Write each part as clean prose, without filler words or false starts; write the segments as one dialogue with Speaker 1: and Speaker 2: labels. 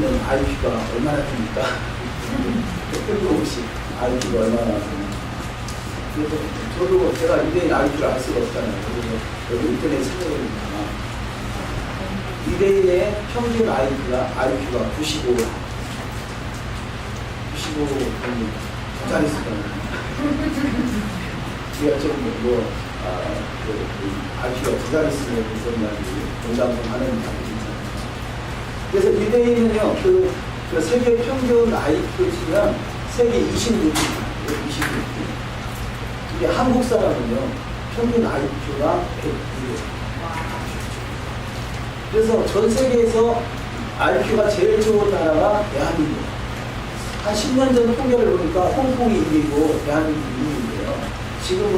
Speaker 1: IQ가 얼마나 됩니까? 뜬금없이 IQ가 얼마나 됩니까? 그래서 저도 제가 유대인 IQ를 알 수가 없잖아요. 그래서 여기 인터넷에 찾아보니까 유대인의 평균 IQ가 95. 95 두 자릿수잖아요. 우리가 좀 IQ가 두 자릿수에 무슨 말이 농담 좀 하는 말이 있잖아요. 그래서 유대인은요, 그 세계 평균 IQ 치면 세계 26위입니다. 26위. 이게 한국 사람은요, 평균 IQ가 102. 그래서 전 세계에서 IQ가 제일 좋은 나라가 대한민국. 한 10년 전 통계를 보니까 홍콩이 1위고 대한민국이 2위인데요. 지금은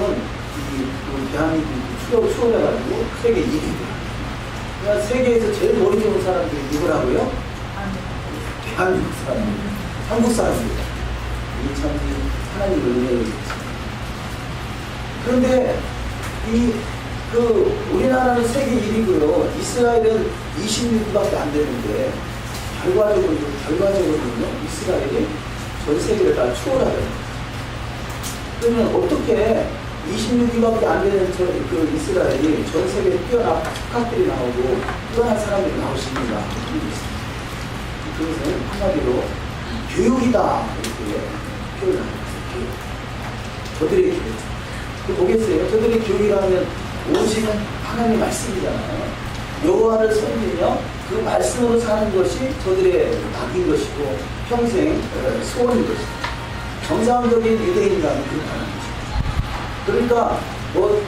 Speaker 1: 대한민국이 추월해가지고 세계 1위입니다. 그러니까 세계에서 제일 머리 좋은 사람들이 누구라고요? 대한민국 사람들, 한국 사람들. 이 참 하나님의 은혜입니다. 그런데 우리나라는 세계 1위고요. 이스라엘은 26위밖에 안 되는데 결과적으로는요, 이스라엘이 전 세계를 다 추월하더라고요. 그러면 어떻게 26위밖에 안 되는 그 이스라엘이 전 세계에 뛰어난 족학들이 나오고 뛰어난 사람들이 나올 수 있는가? 그것은 한마디로 교육이다, 이렇게 표현합니다. 저들의 교육. 보겠어요? 저들의 교육이라면 오직 하나님의 말씀이잖아요. 여호와를 섬기며 그 말씀으로 사는 것이 저들의 낙인 것이고 평생 소원인 것이고 정상적인 유대인이라면 그렇게 하는 것입니다. 그러니까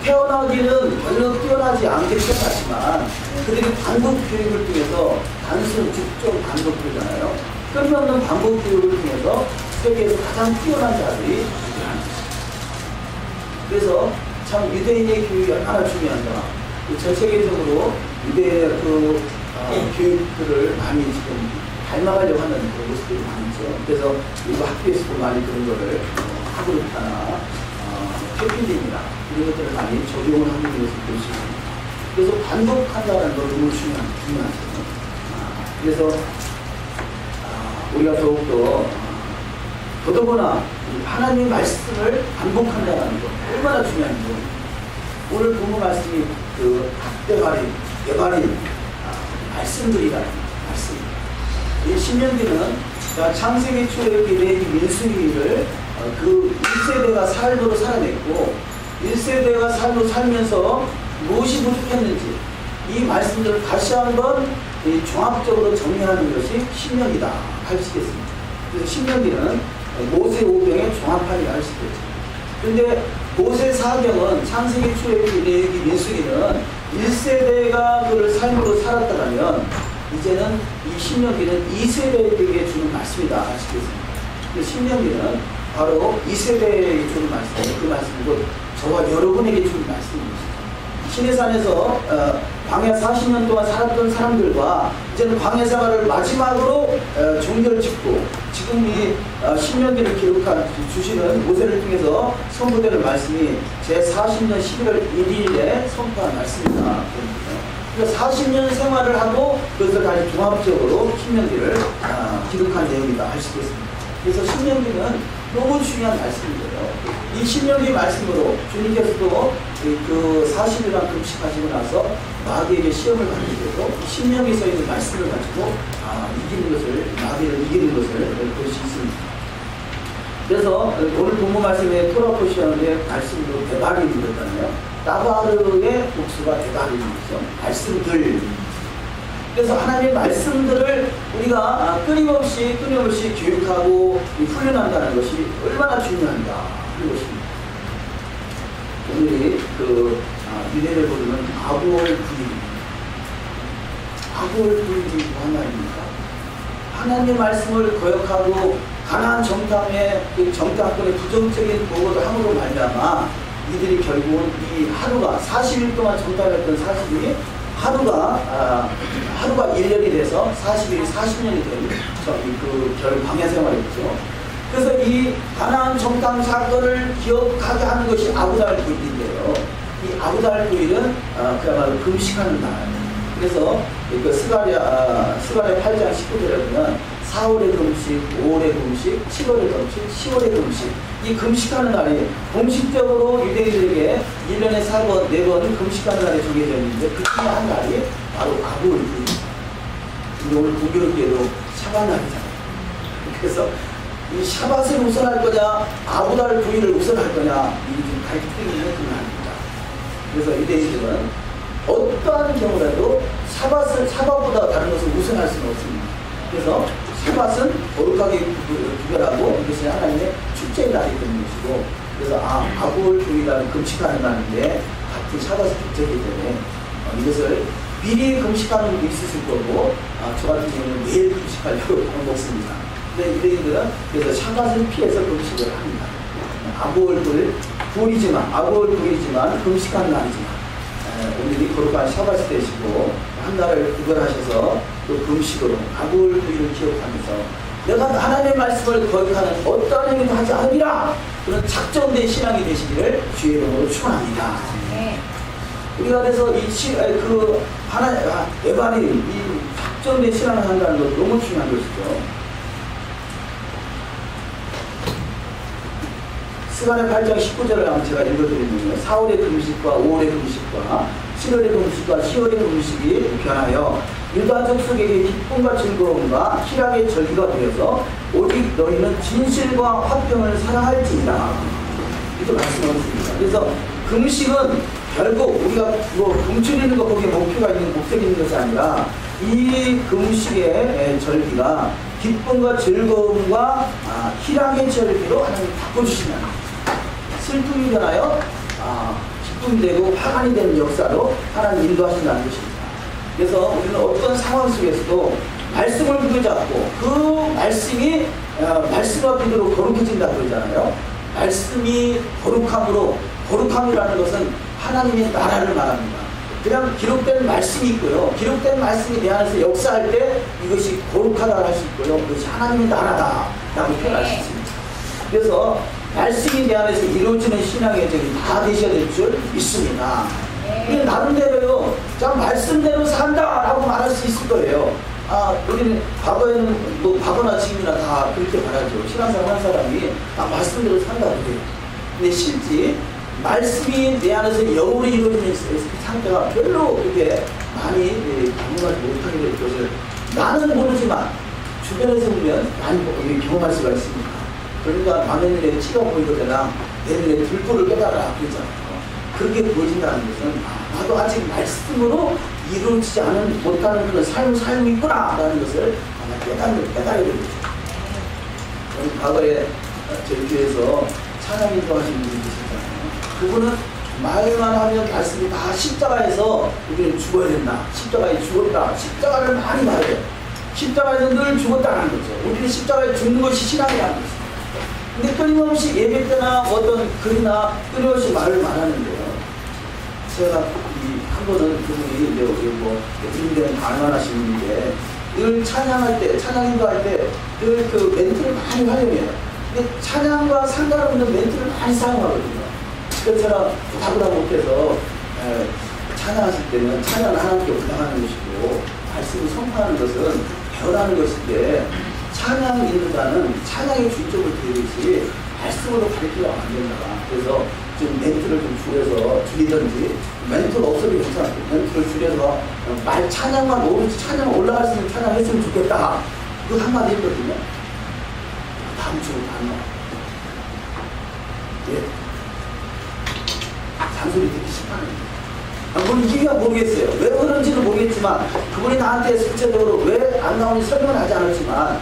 Speaker 1: 태어나기는 별로 뛰어나지 않게 태어났지만 그들이 반복 교육을 통해서 단순 직종 반복 교육이잖아요. 끊임없는 반복 교육을 통해서 세계에서 가장 뛰어난 자들이 유대하는 것입니다. 그래서 참 유대인의 교육이 얼마나 중요한가. 전 세계적으로 유대인의 교육들을 많이 지금 닮아가려고 하는 그런 모습들이 많죠. 그래서 일부 학교에서도 많이 그런 거를 하그루타나 캐필린이나 이런 것들을 많이 적용을 하는 것을 볼 수 있습니다. 그래서 반복한다는 걸 너무 중요하죠. 그래서 우리가 더더구나 하나님의 말씀을 반복한다는 것 얼마나 중요한지. 오늘 본문 말씀이 대발인 말씀들이라는 말씀. 이 신명기는 창세기 출애굽기 레위기 민수기를 그 1세대가 삶으로 살아냈고 1세대가 삶으로 살면서 무엇이 부족했는지 이 말씀들을 다시 한번 종합적으로 정리하는 것이 신명기다 할 수 있겠습니다. 그래서 신명기는 모세 오경의 종합판이라 할 수 있겠죠. 그런데 모세 사경은 창세기 출애굽기 레위기 민수기는 1세대가 그를 삶으로 살았다면 이제는 이 신명기는 2세대에게 주는 말씀이다 할 수 있겠습니다. 그 신명기는 바로 2세대에게 주는 말씀이고 그 말씀이고 저와 여러분에게 주는 말씀입니다. 시내산에서 광야 40년 동안 살았던 사람들과 이제는 광야 생활을 마지막으로 종결을 짓고 지금 이 신명기를 기록한 주시는 모세를 통해서 선포되는 말씀이 제40년 11월 1일에 선포한 말씀입니다. 그러니까 40년 생활을 하고 그것을 다시 종합적으로 신명기를 기록한 내용이다 할 수 있겠습니다. 그래서 신명기는 너무 중요한 말씀이에요. 이 신명기 말씀으로 주님께서도 그 40일간 금식하시고 나서 마귀에게 시험을 받으시고 신명기에 서 있는 말씀을 가지고 마귀를 이기는 것을 볼 수 있습니다. 그래서 오늘 본문 말씀에 토라포시아의 말씀으로 대발인이었잖아요. 나바르의 복수가 대발인이죠. 말씀들. 그래서 하나님의 말씀들을 우리가 끊임없이 교육하고 훈련한다는 것이 얼마나 중요한가 하는 것입니다. 오늘이 유대를 부르는 아부월 구입입니다. 아부월 구입이 무슨 말입니까? 하나님의 말씀을 거역하고 가나안 정탐의 정탐권의 부정적인 보고를 함으로 말미암아 이들이 결국은 이 하루가 40일 동안 정탐했던 40일이 하루가 1년이 돼서 40일이 40년이 된 광야 생활이었죠. 그래서 이 가나안 정탐 사건을 기억하게 하는 것이 아부달 9일인데요. 이 아부달 9일은 그야말로 금식하는 날. 그래서 그 스가랴 8장 19절에 보면 4월의 금식, 5월의 금식, 7월의 금식, 10월의 금식. 이 금식하는 날이 공식적으로 유대인들에게 1년에 4번, 4번 금식하는 날이 정해져 있는데 그 중에 한 날이 바로 아부월 주일입니다. 오늘 공교롭게도 샤밧 날이잖아요. 그래서 이 샤밧을 우선할 거냐, 아부달 9일을 우선할 거냐, 이 좀 갈등이 있는 그 날입니다. 그래서 유대인들은 어떠한 경우라도 샤밧보다 다른 것을 우선할 수는 없습니다. 그래서 샤밧은 거룩하게 구별하고 이것이 하나님의 축제의 날이 되는 것이고, 그래서 아부월 주일날 금식하는 날인데 같은 샤밧이 겹쳐지기 때문에 이것을 미리 금식하는 분도 있으실 거고, 저 같은 경우는 매일 금식하려고 먹습니다. 근데 유대인들은 그래서 샤밧을 피해서 금식을 합니다. 아부월 9일이지만 금식하는 날이지만 오늘이 거룩한 샤밧이 되시고 한 날을 구별하셔서 또 금식으로 아부월 9일을 기억하면서 내가 하나님의 말씀을 거역하는 어떠한 행위도 하지 않으리라, 그런 작정된 신앙이 되시기를 주의 이름으로 축원합니다. 우리가 그래서 에바리 이 작정된 신앙을 한다는 것 너무 중요한 것이죠. 스가랴 8장 19절을 한번 제가 읽어드리면요. 4월의 금식과 5월의 금식과 7월의 금식과 10월의 금식이 변하여 유다 족속에게 기쁨과 즐거움과 희락의 절기가 되어서 오직 너희는 진실과 화평을 사랑할지니라. 이렇게 말씀하셨습니다. 그래서 금식은 결국 우리가 금줄이는 거 거기에 목표가 있는 목적이 있는 것이 아니라 이 금식의 절기가 기쁨과 즐거움과 희락의 절기로 하나님 바꿔주시면 슬픔이 변하여 기쁨이 되고 화관이 되는 역사로 하나님 인도하신다는 것입니다. 그래서 우리는 어떤 상황 속에서도 말씀을 붙잡고 그 말씀이 말씀과 비교로 거룩해진다고 그러잖아요. 말씀이 거룩함이라는 것은 하나님의 나라를 말합니다. 그냥 기록된 말씀이 있고요. 기록된 말씀이 내 안에서 역사할 때 이것이 거룩하다고 할 수 있고요. 그것이 하나님의 나라다라고 표현할 수 있습니다. 그래서 말씀이 내 안에서 이루어지는 신앙의 적이 다 되셔야 될 줄 믿습니다. 근데 나름대로요, 자, 말씀대로 산다라고 말할 수 있을 거예요. 우리는 과거에는 과거나 지금이나 다 그렇게 말하죠. 신앙생활 한 사람이 말씀대로 산다고 해요. 근데 실제 말씀이 내 안에서 영으로 이루어지는 상태가 별로 그렇게 많이 경험하지 못하게 될 것을 나는 모르지만 주변에서 보면 많이 경험할 수가 있습니다. 그러니까 남의 눈에 티가 보이거나 내 눈에 불꽃을 깨달아 그러잖아요. 그렇게 보여진다는 것은 나도 아직 말씀으로 이루어지지 못하는 그런 삶을 살고 있구나 라는 것을 깨달아야 됩니다. 과거에 저희 교회에서 찬양 인도하시는 분이 계셨잖아요. 그분은 말만 하면 말씀이 다 십자가에서 우리는 죽어야 된다, 십자가에 죽었다, 십자가를 많이 말해요. 십자가에서 늘 죽었다는 거죠. 우리는 십자가에 죽는 것이 신앙이라는 거죠. 근데 끊임없이 예배 때나 어떤 글이나 끊임없이 말을 말하는데요. 제가 한 번은 그분이 이제 인대는 강연하시는 분인데 늘 찬양할 때, 찬양 인도할 때 늘 그 멘트를 많이 활용해요. 근데 찬양과 상관없는 멘트를 많이 사용하거든요. 그래서 제가 답을 못해서 찬양하실 때는 찬양을 하나님께 올라가는 것이고 말씀을 선포하는 것은 배워라는 것인데 찬양 인도자는 찬양의 중점을 두듯이 말씀으로 가르치려고 안 된다. 그래서 좀 멘트를 좀 줄이든지 멘트가 없어도 괜찮아요. 멘트를 줄여서 찬양만 오로지 찬양 올라갈 수 있는 찬양 했으면 좋겠다. 그거 한마디 했거든요. 다음 주로 안 나와. 예. 잔소리 듣기 싫다는 물론 이유가 모르겠어요. 왜 그런지는 모르겠지만 그분이 나한테 실제적으로 왜 안 나오는지 설명을 하지 않았지만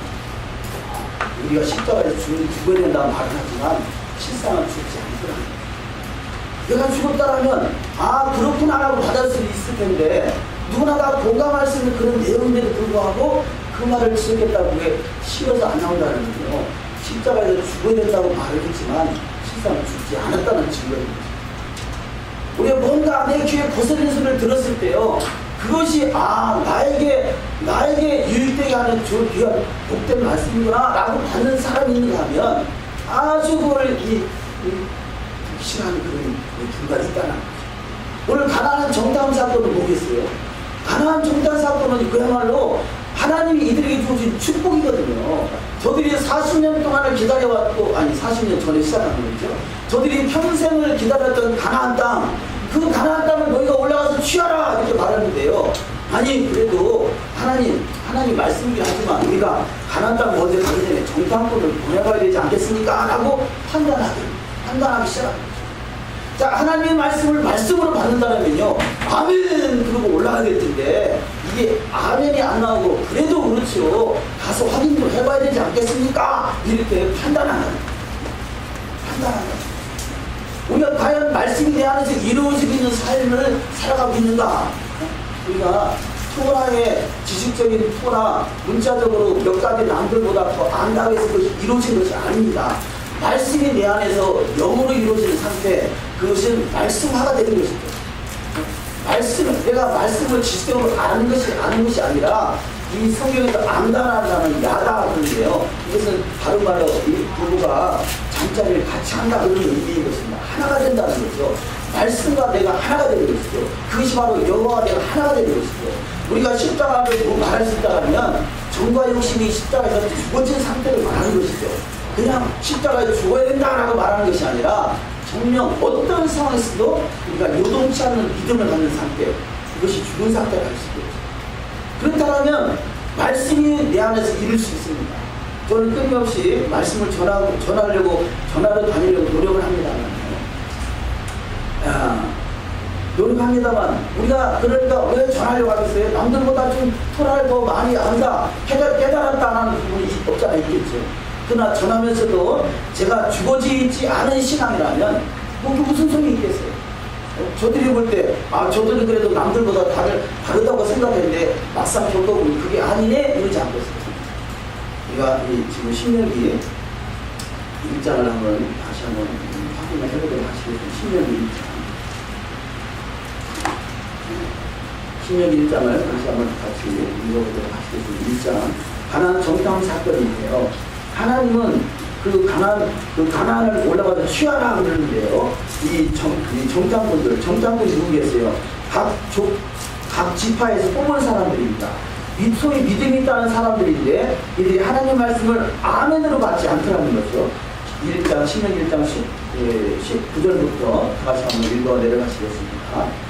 Speaker 1: 우리가 십자가에서 죽어야 된다고 말을 하지만 실상은 죽지 않더라. 내가 죽었다라면 그렇구나 라고 받아들일 수 있을 텐데 누구나 다 공감할 수 있는 그런 내용인데도 불구하고 그 말을 지켰다고 왜 싫어서 안 나온다는 거예요. 십자가에서 죽어야 된다고 말을 했지만 실상은 죽지 않았다는 증거입니다. 우리가 뭔가 내 귀에 거스르는 소리를 들었을 때요, 그것이 나에게 유익되게 하는 귀한 복된 말씀이구나 라고 받는 사람이 있는가 하면 아주 그걸 싫어하는 그런 분간이 있다는 거죠. 오늘 가난한 정다운 사건을 보겠어요. 가나안 정탐 사건은 그야말로 하나님이 이들에게 주신 축복이거든요. 저들이 40년 동안을 기다려왔고, 아니 40년 전에 시작한 거죠. 저들이 평생을 기다렸던 가나안 땅, 그 가나안 땅을 너희가 올라가서 취하라 이렇게 말하는데요. 아니 그래도 하나님 말씀이긴 하지만 우리가 가나안 땅 먼저 가기 전에 정탐꾼을 보내봐야 되지 않겠습니까? 라고 판단하기 시작합니다. 자, 하나님의 말씀으로 받는다면요, 아멘! 그러고 올라가야 텐데, 이게 아멘이 안 나오고, 그래도 그렇죠. 가서 확인 좀 해봐야 되지 않겠습니까? 이렇게 판단하는 거예요. 우리가 과연 말씀이 내 안에서 이루어지고 있는 삶을 살아가고 있는가? 우리가 토라의 지식적인 토라, 문자적으로 몇 가지 남들보다 더 안다고 해서 그것이 이루어진 것이 아닙니다. 말씀이 내 안에서 영으로 이루어지는 상태, 그것은 말씀화가 되는 것입니다. 내가 말씀을 지식적으로 아는 것이 아니라 이 성경에서 안다라는 야다 그러는데요. 이것은 다른 말로 이 부부가 잠자리를 같이 한다 그런 의미인 것입니다. 하나가 된다는 거죠. 말씀과 내가 하나가 되는 것이죠. 그것이 바로 여호와와 내가 하나가 되는 것이죠. 우리가 십자가를 뭐 말할 수 있다면 정과 욕심이 십자가에서 죽어진 상태를 말하는 것이죠. 그냥 십자가에 죽어야 된다라고 말하는 것이 아니라 정녕 어떤 상황에서도 우리가 요동치 않는 믿음을 갖는 상태, 이것이 죽은 상태가 될 수 있죠. 그렇다면 말씀이 내 안에서 이룰 수 있습니다. 저는 끊임없이 말씀을 전하려고 노력을 합니다만, 노력합니다만 우리가 그러니까 왜 전하려고 하겠어요? 남들보다 좀 토라를 더 많이 안다, 깨달았다는 부분이 없잖아 있겠죠. 그러나 전하면서도 제가 죽어지지 않은 신앙이라면 무슨 소용이 있겠어요? 저들이 볼 때 저들은 그래도 남들보다 다르다고 생각했는데 막상 겪어보니 그게 아니네 이러지 않겠어요. 우리가 지금 신명기 1장을 다시 한번 확인을 해보도록 하시겠습니다. 신명기 1장을 다시 한번 같이 읽어보도록 하시겠습니다. 1장 가나안 정탐 사건인데요. 하나님은 가나안을 올라가서 취하라 그러는데요. 이 정탐꾼이 누구 계세요? 각 지파에서 뽑은 사람들입니다. 소위 믿음이 있다는 사람들인데 이들이 하나님 말씀을 아멘으로 받지 않더라는 거죠. 1장, 신명기 1장 19절부터 다시 한번 읽어 내려가시겠습니다.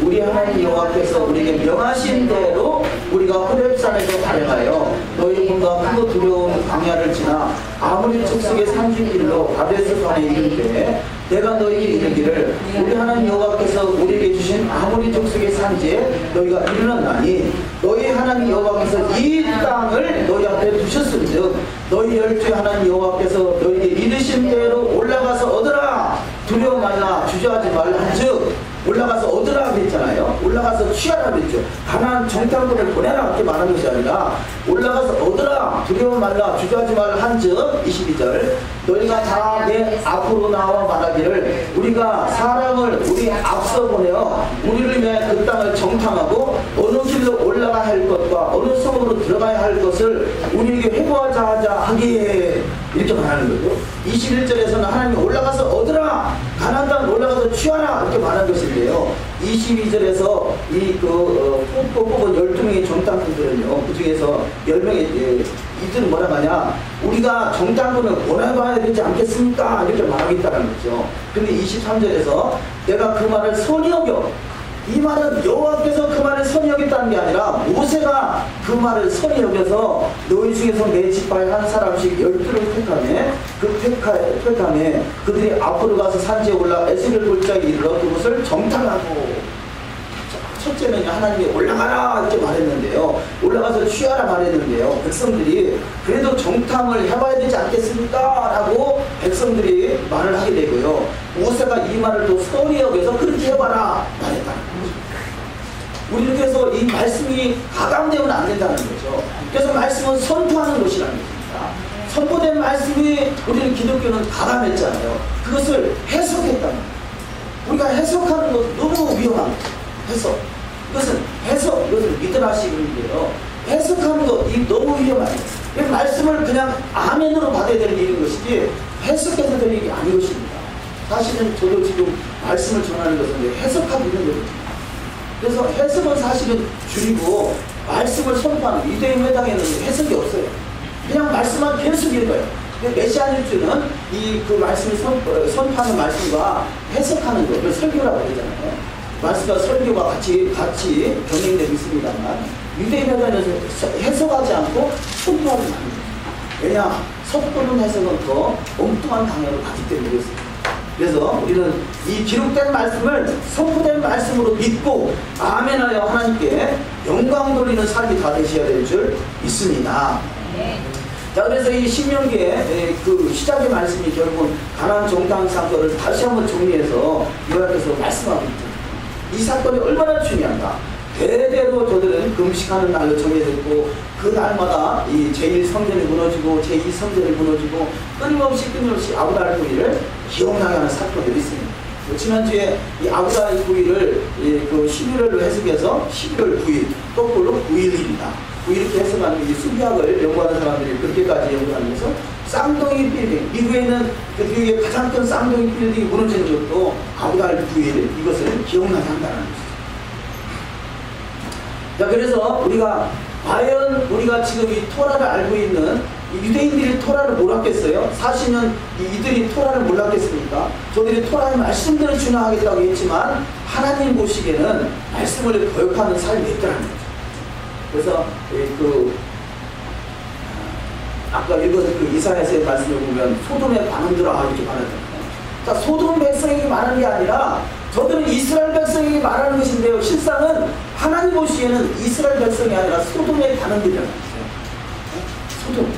Speaker 1: 우리 하나님 여호와께서 우리에게 명하신 대로 우리가 호렙산에서 발행하여 너희 몸과 크고 두려운 광야를 지나 아모리 족속의 산지길로 가데스반에 이르되 내가 너희에게 이르기를 우리 하나님 여호와께서 우리에게 주신 아모리 족속의 산지에 너희가 이르렀나니 너희 하나님 여호와께서 이 땅을 너희 앞에 두셨은즉 너희 열주의 하나님 여호와께서 너희에게 이르신 대로 올라가서 얻으라 두려워 말라 주저하지 말란즉 올라가서 얻으라 그랬잖아요. 올라가서 취하라 그랬죠. 가나안 정탐꾼을 보내라 그렇게 말하는 것이 아니라 올라가서 얻으라 두려워 말라 주저하지 말라 한즉 22절 너희가 다 내 앞으로 나와 말하기를 우리가 사람을 우리 앞서 보내어 우리를 위해 그 땅을 정탐하고 어느 길로 올라가야 할 것과 어느 성으로 들어가야 할 것을 우리에게 회고하자 하자 하기에 이렇게 말하는 거죠. 21절에서는 하나님이 올라가서 얻으라 가나안 땅을 올라가서 취하라 이렇게 말하는 것인데요. 22절에서 뽑은 12명의 정탐꾼들은요, 그 중에서 10명의 이들은 뭐라고 하냐, 우리가 정탐꾼을 보내봐야 되지 않겠습니까? 이렇게 말하겠다는 거죠. 근데 23절에서 내가 그 말을 선히 여겨, 이 말은 여호와께서 그 말을 선히 여겼다는 게 아니라 모세가 그 말을 선히 여겨서 너희 중에서 내 지파에 한 사람씩 12를 택하네. 택하네. 그들이 앞으로 가서 산지에 올라 에스겔 골짜기에 이르러 그곳을 정탐하고. 첫째는 하나님이 올라가라 이렇게 말했는데요. 올라가서 취하라 말했는데요. 백성들이 그래도 정탐을 해봐야 되지 않겠습니까? 라고 백성들이 말을 하게 되고요. 모세가 이 말을 또 선히 여겨서 그렇게 해봐라 말했다는 거죠. 우리는 그래서 이 말씀이 가감되면 안 된다는 거죠. 그래서 말씀은 선포하는 것이라는 것입니다. 선포된 말씀이 우리는 기독교는 가감했잖아요. 그것을 해석했다는 거예요. 우리가 해석하는 것 너무 위험한 거예요. 해석. 이것을 믿으라시는데요. 해석하는 것, 이 너무 위험해요. 말씀을 그냥 아멘으로 받아야 되는 일인 것이지 해석해서 되는 일이 아닌 것입니다. 사실은 저도 지금 말씀을 전하는 것은 해석하고 있는 거거든요. 그래서 해석은 사실은 줄이고 말씀을 선포하는 유대인 회당에는 해석이 없어요. 그냥 말씀만 계속 읽어요. 메시아일주는 그 말씀을 선포하는 말씀과 해석하는 거, 그걸 설교라고 그러잖아요. 말씀과 설교가 같이 병행되고 있습니다만 유대인 회당에는 해석하지 않고 선포하지 않는 거예요. 왜냐? 섣부른 해석은 더 엉뚱한 강약을 가지기 때문에 그렇습니다. 그래서 우리는 이 기록된 말씀을 선포된 말씀으로 믿고 아멘하여 하나님께 영광 돌리는 삶이 다 되셔야 될 줄 믿습니다. 자, 그래서 이 신명기의 그 시작의 말씀이 결국은 가나안 정탐 사건을 다시 한번 정리해서 요약해서 말씀하고 있죠. 이 사건이 얼마나 중요한가. 대대로 저들은 금식하는 날로 정해졌고 그 날마다 이 제1성전이 무너지고 제2성전이 무너지고 끊임없이 아브달 구이를 기억나게 하는 사건이 있습니다. 지난주에 이 아브달 구이를 그 11월로 해석해서 11월 9일 거꾸로 9일입니다. 이렇게 해석하는 이 수비학을 연구하는 사람들이 그렇게까지 연구하면서 쌍둥이 빌딩, 미국에는 그 미국의 가장 큰 쌍둥이 빌딩이 무너진 것도 아브달 9일 이것을 기억나게 한다는 것이죠. 자, 그래서 과연 우리가 지금 이 토라를 알고 있는 유대인들이 토라를 몰랐겠어요? 40년 이들이 토라를 몰랐겠습니까? 저들이 토라의 말씀들을 준행하겠다고 했지만 하나님 보시기에는 말씀을 거역하는 삶이 있더라는 거죠. 그래서 아까 읽었던 그 이사야서의 말씀을 보면 소돔의 반응들아 이렇게 말하잖아요. 자, 소돔 백성에게 말하는 게 아니라 저들은 이스라엘 백성에게 말하는 것인데요. 실상은 하나님 보시기에는 이스라엘 백성이 아니라 소돔의 반응들이라는 거죠. 소돔.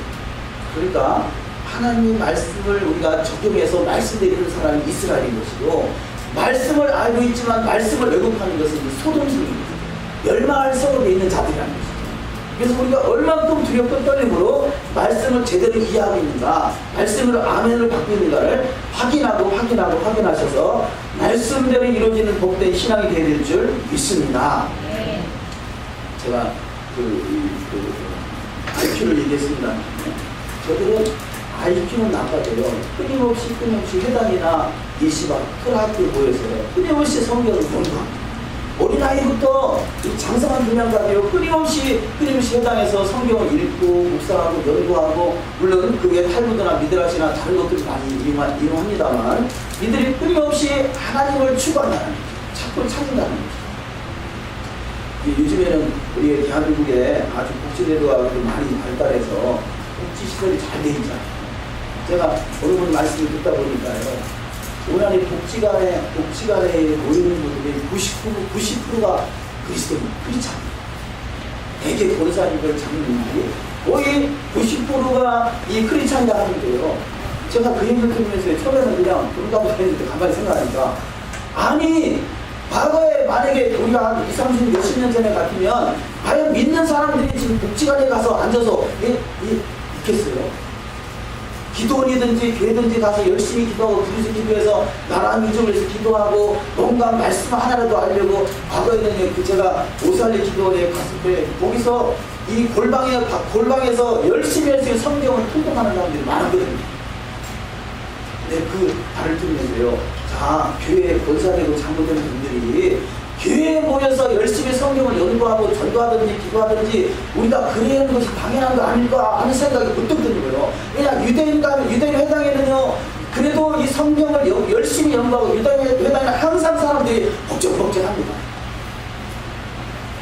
Speaker 1: 그러니까 하나님 말씀을 우리가 적용해서 말씀드리는 사람이 이스라엘인 것이고 말씀을 알고 있지만 말씀을 왜곡하는 것은 소돔성입니다. 멸망할 성으로 있는 자들이라는 것이죠. 그래서 우리가 얼만큼 두렵고 떨림으로 말씀을 제대로 이해하고 있는가, 말씀으로 아멘을 받고 있는가를 확인하셔서 말씀대로 이루어지는 복된 신앙이 되어야 될 줄 믿습니다. 제가 IQ를 얘기했습니다. 저들은 IQ는 나빠져요. 끊임없이 회당이나 예시바, 클학교 모여서요. 끊임없이 성경을 공부합니다. 어린아이부터 장성한 분양가지요 끊임없이 회당에서 성경을 읽고 묵상하고 연구하고 물론 그게 탈무드나 미드라시나 다른 것들을 많이 이용합니다만 이들이 끊임없이 하나님을 추구한다는 거죠. 자꾸 찾는다는 거죠. 요즘에는 우리 대한민국에 아주 복지제도가 많이 발달해서 복지시설이 잘 돼 있잖아요. 제가 어느 분 말씀을 듣다 보니까요. 오늘 복지관에 모이는 분들이 90%가 크리스찬입니다. 대개 권사님들 장로님들이 거의 90%가 이 크리스찬이라 하는데요. 제가 그 얘기를 들으면서 처음에는 그냥 그런다고 했는데 가만히 생각하니까 아니 과거에 만약에 우리가 한 20, 30, 몇십 년 전에 같으면 과연 믿는 사람들이 지금 복지관에 가서 앉아서 있겠어요? 기도원이든지 교회든지 가서 열심히 기도하고 부르짖 기도해서 나라 민족을 위해서 기도하고 뭔가 말씀 하나라도 알려고 과거에는 제가 오살리 기도원에 갔을 때 거기서 이 골방에서 열심히 성경을 통독하는 사람들이 많았거든요. 근데 그 말을 들으면서요. 자, 교회에 권사되고 장로된 분들이 교회에 모여서 열심히 성경을 연구하고 전도하든지 기도하든지 우리가 그래야 하는 것이 당연한 거 아닐까 하는 생각이 문득 드는 거예요. 왜냐 유대인 회당에는요 그래도 이 성경을 열심히 연구하고 유대인 회당에는 항상 사람들이 복잡합니다.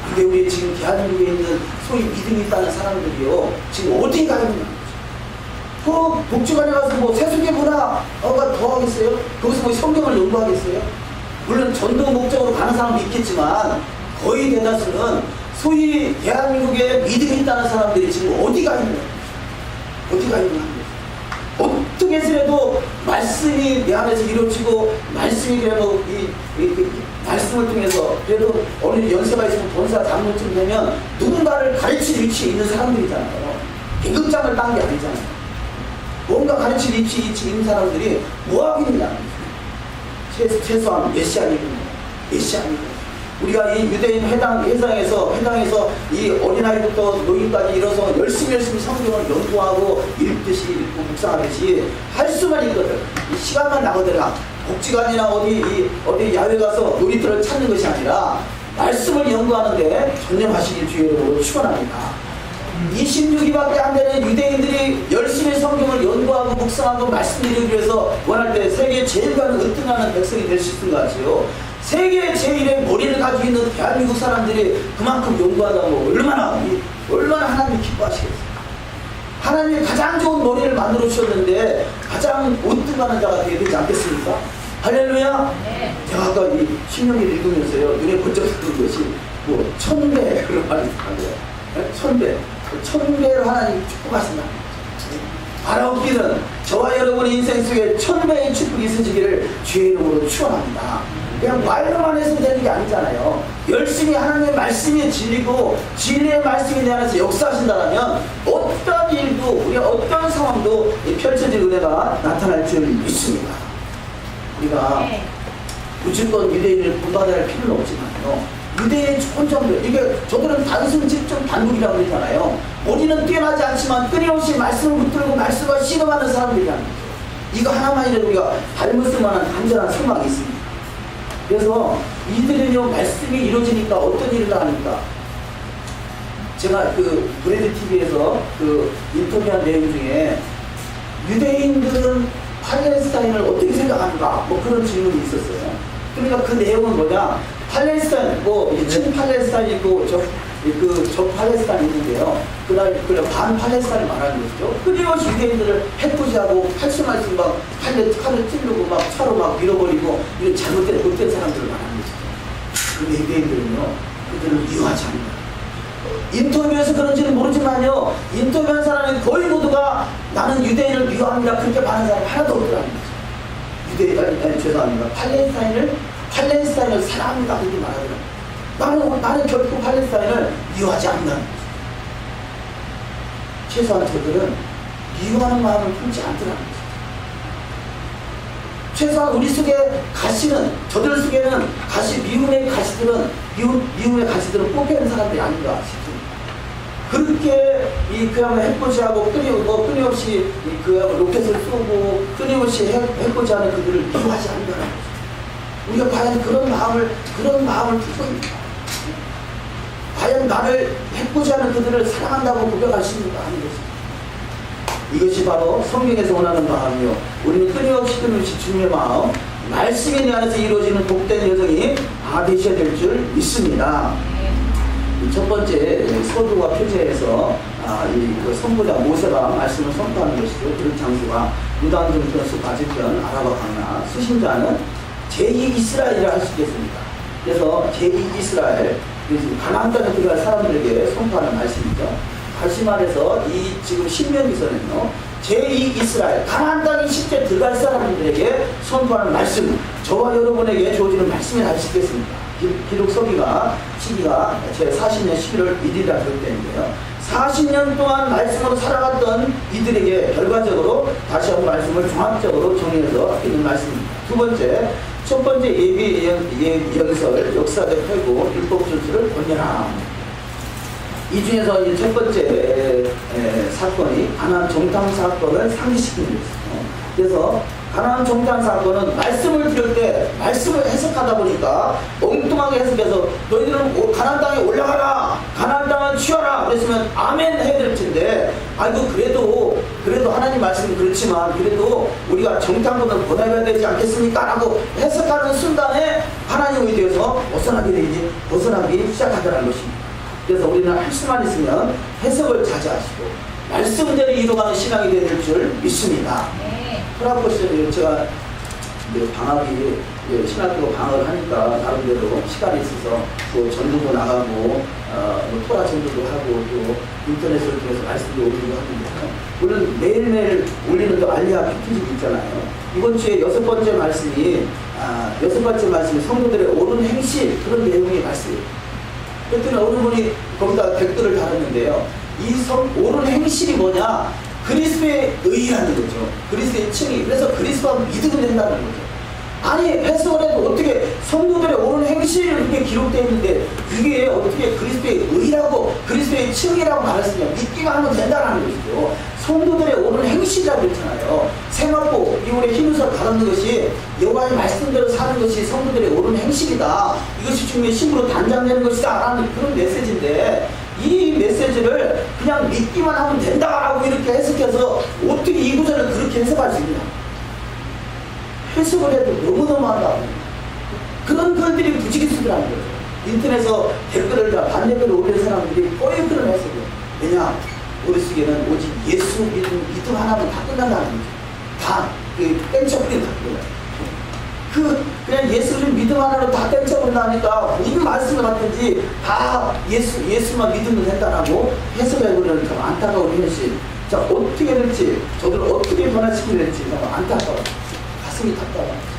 Speaker 1: 근데 우리 지금 대한민국에 있는 소위 믿음이 있다는 사람들이요 지금 어디 가 있는 거죠? 복지관에 가서 뭐 세속의 문화가 더 하겠어요? 거기서 뭐 성경을 연구하겠어요? 물론 전도 목적으로 가는 사람도 있겠지만 거의 대다수는 소위 대한민국에 믿음이 있다는 사람들이 지금 어디가 있는 거예요? 어떻게 해서라도 말씀이 내 안에서 이루어지고 말씀이 그래도 이 말씀을 통해서 그래도 어느 연세가 있으면 본사 장로쯤 되면 누군가를 가르칠 위치에 있는 사람들이잖아요. 계급장을 딴 게 아니잖아요. 뭔가 가르칠 위치에 있는 사람들이 뭐하고 있느냐. 최소한 메시아니고 우리가 이 유대인 회당에서 이 어린아이부터 노인까지 일어서 열심히 성경을 연구하고 읽고 묵상하듯이 할 수만 있거든. 이 시간만 나거든요. 복지관이나 어디 야외 가서 놀이터를 찾는 것이 아니라 말씀을 연구하는데 전념하시길 주의로 축원합니다. 26위밖에 안 되는 유대인들이 열심히 성경을 연구하고 묵상하고 말씀드리기 위해서 원할 때 세계 제일 으뜸하는 백성이 될 수 있는 것 같지요. 세계 제일의 머리를 가지고 있는 대한민국 사람들이 그만큼 연구하다고 얼마나 하나님이 기뻐하시겠어요. 하나님이 가장 좋은 머리를 만들어 주셨는데 가장 으뜸하는 자가 되어야 되지 않겠습니까? 할렐루야.
Speaker 2: 네.
Speaker 1: 제가 아까 이 신명기를 읽으면서요 눈에 번쩍 드는 것이 뭐 1000배 그런 말이 있더라고요. 1000배를 하나님이 축복하신다. 바라옵기는 저와 여러분의 인생 속에 1000배의 축복이 있으시기를 주의 이름으로 축원합니다. 그냥 말로만 해서 되는 게 아니잖아요. 열심히 하나님의 말씀이 진리고 진리의 말씀이 내 안에서 역사하신다면 어떤 일도 우리 어떤 상황도 펼쳐질 은혜가 나타날 줄 믿습니다. 우리가
Speaker 2: 네.
Speaker 1: 무조건 유대인을 본받아야 할 필요는 없지만요. 유대인의 좋은 점들, 이게 저들은 단순 집중 단국이라고 그러잖아요. 머리는 뛰어나지 않지만 끊임없이 말씀을 붙들고 말씀을 실험하는 사람들이라는 거죠. 이거 하나만이라도 우리가 닮을 만한 간절한 소망이 있습니다. 그래서 이들은요 말씀이 이루어지니까 어떤 일을 하니까 제가 그 브레드 TV에서 그 인터뷰한 내용 중에 유대인들은 팔레스타인을 어떻게 생각하는가 뭐 그런 질문이 있었어요. 그러니까 그 내용은 뭐냐, 팔레스타인 뭐 친팔레스타인 있고 저 팔레스타인 있는데요. 그날 반 팔레스타인 말하는 것이죠. 끊임없이 유대인들을 해코지하고 팔심할수 막 칼을 찌르고 막 차로 막 밀어버리고 이런 잘못된 못된 사람들을 말하는 것이죠. 근데 유대인들은요 그들을 미워하지 않는다. 인터뷰에서 그런지는 모르지만요 인터뷰한 사람이 거의 모두가 나는 유대인을 미워합니다 그렇게 말하는 사람이 하나도 없더라는 거죠. 죄송합니다. 팔레스타인을 사랑합니다 그렇게 말하더라고요. 나는 결코 팔레스타인을 미워하지 않는다는 거죠. 최소한 저들은 미워하는 마음을 품지 않더라는 거죠. 최소한 우리 속에 가시는, 저들 속에는 미움의 가시들은 뽑히는 사람들이 아닌가 싶습니다. 그렇게 그야말로 해코지하고 끊임없이 로켓을 쏘고 끊임없이 해코지하는 그들을 미워하지 않는다는 거죠. 우리가 과연 그런 마음을 품고 있는가? 과연 나를 해코지하는 그들을 사랑한다고 고백할 수 있는가 하는 것입니다. 이것이 바로 성경에서 원하는 마음이요. 우리는 끊임없이 주님의 마음, 말씀이 내 안에서 이루어지는 복된 여정이 다 되셔야 될 줄 믿습니다. 첫 번째 서두와 표제에서 그 선보자 모세가 말씀을 선포하는 것이죠. 그런 장소가 무단중편, 바지편, 아라바 강나, 수신자는 제2 이스라엘이라 할 수 있겠습니다. 그래서 제2 이스라엘, 가나안 땅에 들어갈 사람들에게 선포하는 말씀이죠. 다시 말해서 이 지금 신명기서는요 제2 이스라엘 가나안 땅에 실제 들어갈 사람들에게 선포하는 말씀, 저와 여러분에게 주어지는 말씀이 할 수 있겠습니다. 기록 시기가 제 40년 11월 1일이라 기록되는데요 40년 동안 말씀으로 살아갔던 이들에게 결과적으로 다시 한번 말씀을 종합적으로 정리해서 있는 말씀입니다. 첫 번째 예비 연설 역사적 회고 율법 준수를 권면함. 이 중에서 이 첫 번째 사건이 가나안 정탐 사건을 상기시키는 것입니다. 그래서 가나안 정탐 사건은 말씀을 들을 때 말씀을 해석하다 보니까 엉뚱하게 해석해서 너희들은 가나안 땅에 올라가라, 가나안 땅을 취하라 그랬으면 아멘 해야 될 텐데, 아이고 그래도 하나님 말씀은 그렇지만 그래도 우리가 정탐꾼을 보내야 되지 않겠습니까? 라고 해석하는 순간에 하나님에 대해서 벗어나기 시작하더라는 것입니다. 그래서 우리는 할 수만 있으면 해석을 자제하시고 말씀대로 이루어가는 신앙이 되야 될 줄 믿습니다. 프라포스에 제가 방학이 신학교 방학을 하니까 나름대로 시간이 있어서 또 전도도 나가고 토라 전도도 하고 또 인터넷을 통해서 말씀도 올리고 하는데요. 물론 매일매일 올리는 또 알리아 PT집이 있잖아요. 이번 주에 여섯 번째 말씀이 성도들의 옳은 행실 그런 내용의 말씀이에요. 그랬더니 어느 분이 거기다 댓글을 달았는데요. 옳은 행실이 뭐냐? 그리스도의 의라는 거죠. 그리스도의 칭의. 그래서 그리스도와 믿으면 된다는 거죠. 아니 해석을 해도 어떻게 성도들의 옳은 행실이 이렇게 기록되어 있는데 이게 어떻게 그리스도의 의라고 그리스도의 칭의라고 말할 수 있냐? 믿기만 하면 된다는 것이죠. 성도들의 옳은 행실이라고 그랬잖아요. 세마포 이번에 힘을 받는 것이 여호와의 말씀대로 사는 것이 성도들의 옳은 행실이다. 이것이 중에 힘으로 단장되는 것이다 라는 그런 메시지인데, 이 메시지를 그냥 믿기만 하면 된다라고 이렇게 해석해서 어떻게 이 구절을 그렇게 해석할 수 있냐. 해석을 해도 너무너무 한다. 그런 글들이 부지기수라는 거예요. 인터넷에서 댓글을 다 반대글을 올린 사람들이 꼬인 그런 해석이에요. 왜냐? 머릿속에는 오직 예수 믿음 하나면 다 끝난다는 거죠. 다 땡쳐버리는 거예요. 그냥 예수를 믿음 하나로 다 땡쳐버린다니까 무슨 말씀을 받든지 다 예수만 믿으면 된다라고 해석해버리는 참 안타까운 현실. 자, 어떻게 될지, 저들을 어떻게 변화시키게 될지 참 안타까워요. 가슴이 답답해요.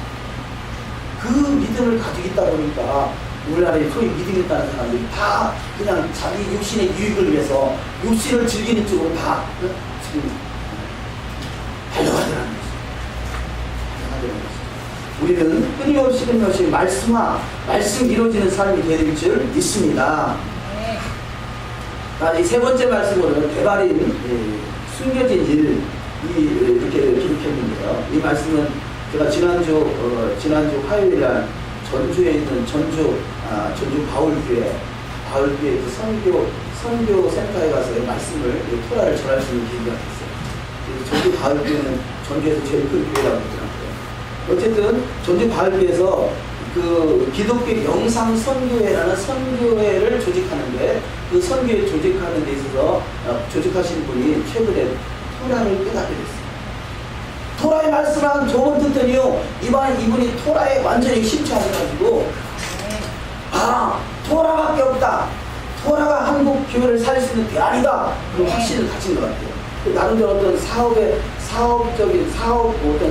Speaker 1: 그 믿음을 가지고 있다 보니까 우리나라에 소위 믿음이 있다는 사람들이 다 그냥 자기 육신의 유익을 위해서 육신을 즐기는 쪽으로 다 지금 달려가더라는 것이죠. 우리는 끊임없이 말씀 이루어지는 삶이 되는 줄 믿습니다. 이 세 번째 말씀으로는 대발인 숨겨진 일이 이렇게 기록했는데요. 이 말씀은 제가 지난주 화요일날 전주에 있는 전주 바울교회 그 선교 센터에 가서 말씀을 토라를 전할 수 있는 기회가 됐어요. 전주 바울교회는 전주에서 제일 큰 교회라고 하더라고요. 어쨌든 전주 바울교회에서 그 기독교 영상 선교회라는 선교회를 조직하는데, 그 선교회 조직하는 데 있어서 조직하신 분이 최근에 토라를 깨닫게 됐어요. 토라의 말씀을 한 두 번 듣더니요, 이분이 토라에 완전히 심취하셔가지고, 토라밖에 없다. 토라가 한국 교회를 살릴 수 있는 대안이다. 그런 확신을 가진 것 같아요. 나름대로 어떤 어떤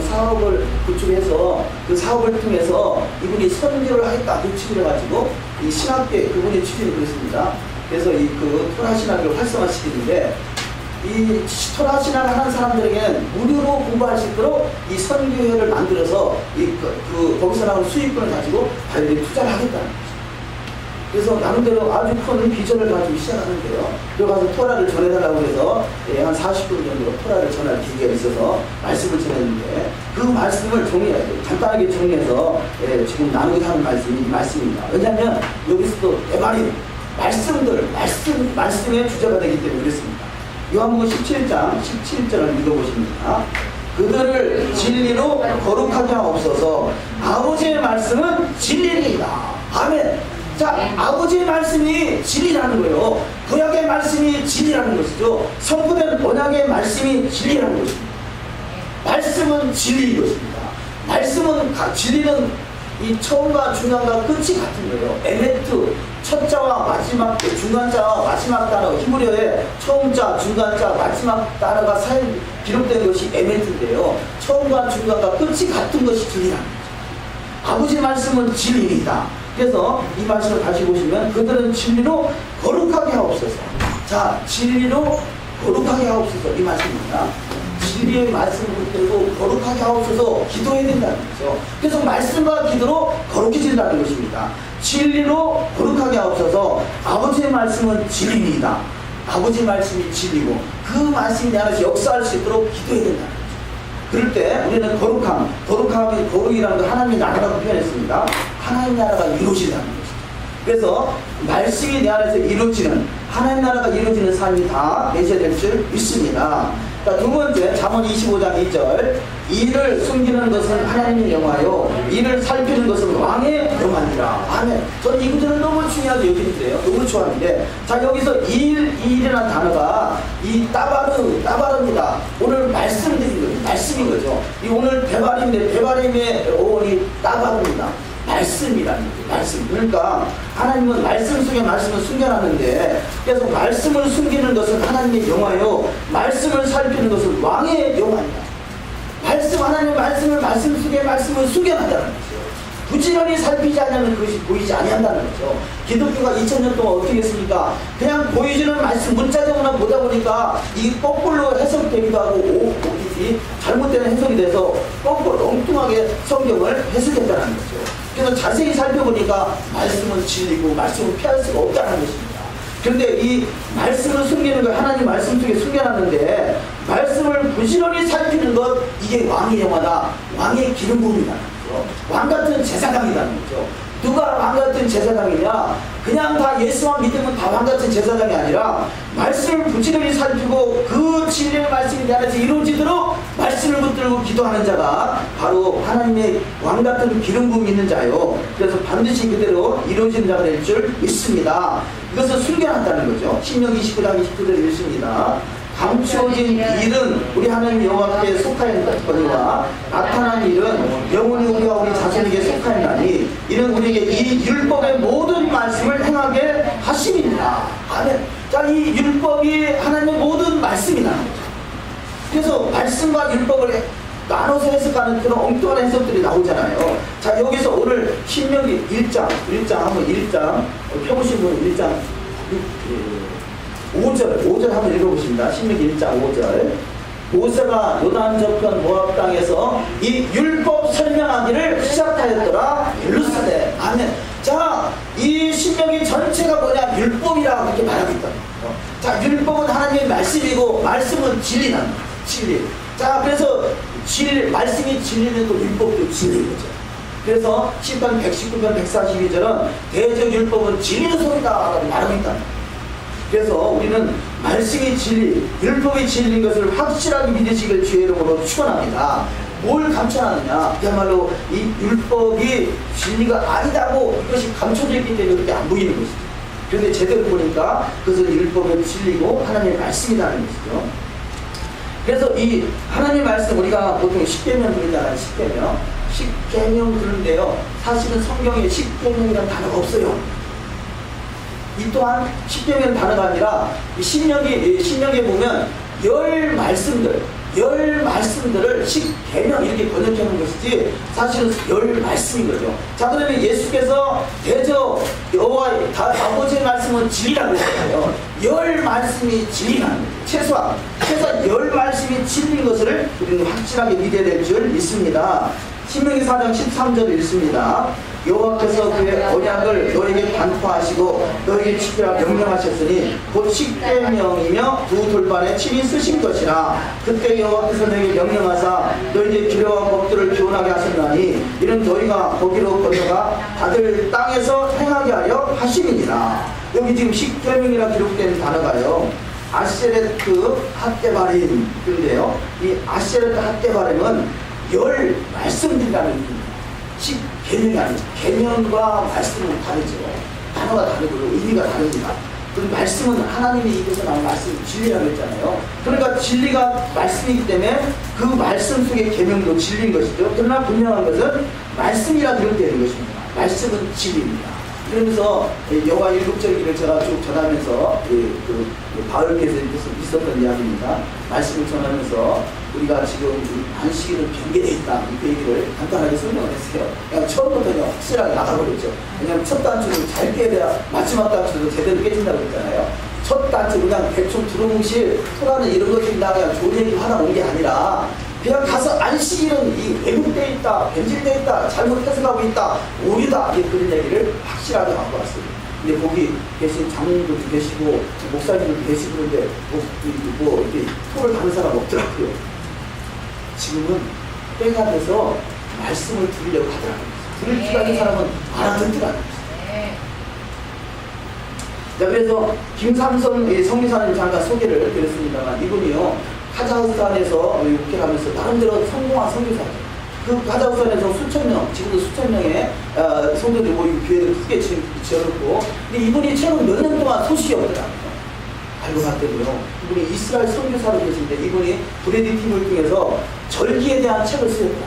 Speaker 1: 사업을 구축해서 그 사업을 통해서 이분이 선교를 하겠다. 구축을 해가지고, 이 신학계 그분의 취지는 그렇습니다. 그래서 그 토라 신학을 활성화시키는데, 이 토라 신학을 하는 사람들에게는 무료로 공부할 수 있도록 이 선교회를 만들어서 거기서 나오는 수익금을 가지고 자기들이 투자를 하겠다는 거죠. 그래서 나름대로 아주 큰 비전을 가지고 시작하는데요. 들어가서 토라를 전해달라고 해서 한 40분 정도 토라를 전할 기회가 있어서 말씀을 전했는데, 그 말씀을 간단하게 정리해서 지금 나누고 하는 말씀이 이 말씀입니다. 왜냐하면 여기서도 대박인 말씀의 주제가 되기 때문에 그렇습니다. 요한복음 17장 17절을 읽어보십니다. 그들을 진리로 거룩하게 하옵소서. 아버지의 말씀은 진리입니다. 아멘. 자, 아버지의 말씀이 진리라는 거예요. 구약의 말씀이 진리라는 것이죠. 선포된 언약의 말씀이 진리라는 것입니다. 말씀은 진리인 것입니다. 진리는 이 처음과 중간과 끝이 같은 거예요. 에메트, 첫 자와 마지막, 중간자와 마지막 단어, 히브리어에 처음자, 중간자, 마지막 단어가 기록된 것이 에메트인데요. 처음과 중간과 끝이 같은 것이 진리라는 거죠. 아버지 말씀은 진리입니다. 그래서 이 말씀을 다시 보시면, 그들은 진리로 거룩하게 하옵소서. 자, 진리로 거룩하게 하옵소서. 이 말씀입니다. 진리의 말씀을 붙들고 거룩하게 하옵소서 기도해야 된다는 거죠. 그래서 말씀과 기도로 거룩해진다는 것입니다. 진리로 거룩하게 하옵소서. 아버지의 말씀은 진리입니다. 아버지 말씀이 진리고 그 말씀이 내 안에서 역사할 수 있도록 기도해야 된다는 거죠. 그럴 때 우리는 거룩함이 거룩이라는 걸 하나님의 나라라고 표현했습니다. 하나님 나라가 이루어진다는 것이죠. 그래서 말씀이 내 안에서 이루어지는, 하나님 나라가 이루어지는 삶이 다 되셔야 될 줄 믿습니다. 자, 두 번째, 잠언 25장 2절. 이를 숨기는 것은 하나님의 영화요, 이를 살피는 것은 왕의 영화니라. 아멘. 저는 이 구절을 너무 중요하게 여기는데요. 너무 좋아하는데, 자, 여기서 일이라는 단어가 이 따바르입니다. 오늘 말씀드린 거예요. 말씀인 거죠. 이 오늘 대바림인데, 대바림의 어원이 따바르입니다. 말씀이라는 거죠. 말씀. 그러니까 하나님은 말씀 속에 말씀을 숨겨놨는데, 그래서 말씀을 숨기는 것은 하나님의 영화요, 말씀을 살피는 것은 왕의 영화입니다. 하나님의 말씀 속에 말씀을 숨겨놨다는 거죠. 부지런히 살피지 않으면 그것이 보이지 아니한다는 거죠. 기독교가 2000년 동안 어떻게 했습니까? 그냥 보여주는 말씀 문자적으로 보다 보니까 이 거꾸로 해석되기도 하고 잘못된 해석이 돼서 거꾸로 엉뚱하게 성경을 해석했다는 거죠. 그래서 자세히 살펴보니까 말씀은 진리고 말씀은 피할 수가 없다는 것입니다. 그런데 이 말씀을 숨기는 걸 하나님 말씀 속에 숨겨놨는데, 말씀을 부지런히 살피는 것, 이게 왕의 영화다. 왕의 기름 부음이라는 거죠. 왕 같은 제사장이라는 거죠. 누가 왕 같은 제사장이냐? 그냥 다 예수만 믿으면 다 왕 같은 제사장이 아니라 말씀을 부지런히 살피고 그 진리의 말씀이 내 안에서 이루어지도록 말씀을 붙들고 기도하는 자가 바로 하나님의 왕 같은 기름 부음이 있는 자요. 그래서 반드시 그대로 이루어지는 자가 될 줄 믿습니다. 이것을 순결한다는 거죠. 신명기 29장 29절에 읽습니다. 감추어진 일은 우리 하나님 여호와께 속하였거니와 나타난 일은 영원히 우리가 우리 자신에게 속하였나니 이는 우리에게 이 율법의 모든 말씀을 행하게 하심이니라. 아멘. 자, 이 율법이 하나님의 모든 말씀이라는 거죠. 그래서 말씀과 율법을 나눠서 해석하는 그런 엉뚱한 해석들이 나오잖아요. 자, 여기서 오늘 신명기 1장 한번 1장 펴보신 분은 1장 5절 한번 읽어보십니다. 신명기 1장 5절. 모세가 요단 저편 모압 땅에서 이 율법 설명하기를 시작하였더라. 일루스되. 아멘. 자, 이 신명기 전체가 뭐냐? 율법이라고 그렇게 말하고 있다. 자, 율법은 하나님의 말씀이고 말씀은 진리는 진리. 자, 그래서 말씀이 진리는 또 율법도 진리인 거죠. 그래서 시편 119편 142절은 대저 율법은 진리의 소리다라고 말하고 있다. 그래서 우리는 말씀이 진리, 율법이 진리인 것을 확실하게 믿으시길 주의 이름으로 축원합니다. 뭘 감춰놨느냐? 그야말로 이 율법이 진리가 아니다고 이것이 감춰져 있기 때문에 그렇게 안 보이는 것이죠. 그런데 제대로 보니까 그것은 율법의 진리고 하나님의 말씀이라는 것이죠. 그래서 이 하나님의 말씀, 우리가 보통 십계명 그러잖아요. 십계명 그런데요, 사실은 성경에 십계명이라는 단어가 없어요. 이 또한 십계명이라는 단어가 아니라 신명기에 보면 열 말씀들을 십계명 이렇게 번역하는 것이지 사실은 열 말씀인 거죠. 자, 그러면 예수께서 대저 여호와 아버지의 말씀은 진리라고 했잖아요. 열 말씀이 진리라는 거죠. 최소한 열 말씀이 진리인 것을 우리는 확실하게 믿어야 될 줄 믿습니다. 신명기 4장 13절을 읽습니다. 여호와께서 그의 언약을 너에게 반포하시고 너에게 지키라 명령하셨으니 곧 십계명이며 두 돌판에 친히 쓰신 것이라. 그때 여호와께서 너에게 명령하사 너희의 규례와 법들을 교훈하게 하셨나니 이는 너희가 거기로 건너가 받을 땅에서 행하게 하려 하심이니라. 여기 지금 십계명이라 기록된 단어가요, 아세레트 핫데바림인데요, 이 아세레트 핫데바림은 열 말씀들이라는 의미입니다. 개념이 아니죠. 개념과 말씀은 다르죠. 단어가 다르고 의미가 다릅니다. 그리고 말씀은 하나님의 입에서 나온 말씀, 진리라고 했잖아요. 그러니까 진리가 말씀이기 때문에 그 말씀 속의 개념도 진리인 것이죠. 그러나 분명한 것은 말씀이라 기록되는 것입니다. 말씀은 진리입니다. 그러면서 여호와 일곱절기를 제가 쭉 전하면서 바울께서 있었던 이야기입니다. 말씀을 전하면서 우리가 지금 안식일은 경계되어 있다, 그 얘기를 간단하게 설명을 했어요. 그냥 처음부터 그냥 확실하게 나가버렸죠. 왜냐하면 첫 단추를 잘 깨야 마지막 단추도 제대로 깨진다고 했잖아요. 첫 단추 그냥 대충 두루뭉실 토라는 이런 것들이나 그냥 좋은 얘기 하나 온 게 아니라 그냥 가서 안식일은 이 왜곡되어 있다, 변질되어 있다, 잘못 해석하고 있다, 오류다, 그런 얘기를 확실하게 갖고 왔어요. 근데 거기 계신 장로님들도 계시고 목사님들도 계시고 그런데 이렇게 토를 다는 사람 없더라고요. 지금은 때가 돼서 말씀을 들으려고 하더라고요. 들을 줄 아는 사람은 알아듣더라고요. 자, 그래서 김삼성 성기사님 잠깐 소개를 드렸습니다만, 이분이요 카자흐스탄에서 목회하면서 나름대로 성공한 선교사죠. 그 카자흐스탄에서 수천 명, 지금도 수천 명의 성도들이 모이고 교회를 크게 지어놓고, 근데 이분이 최근 몇 년 동안 소식이 없더라고요. 알고 봤더니요, 이분이 이스라엘 선교사로 계신데 이분이 브래디 팀을 통해서 절기에 대한 책을 쓰였다.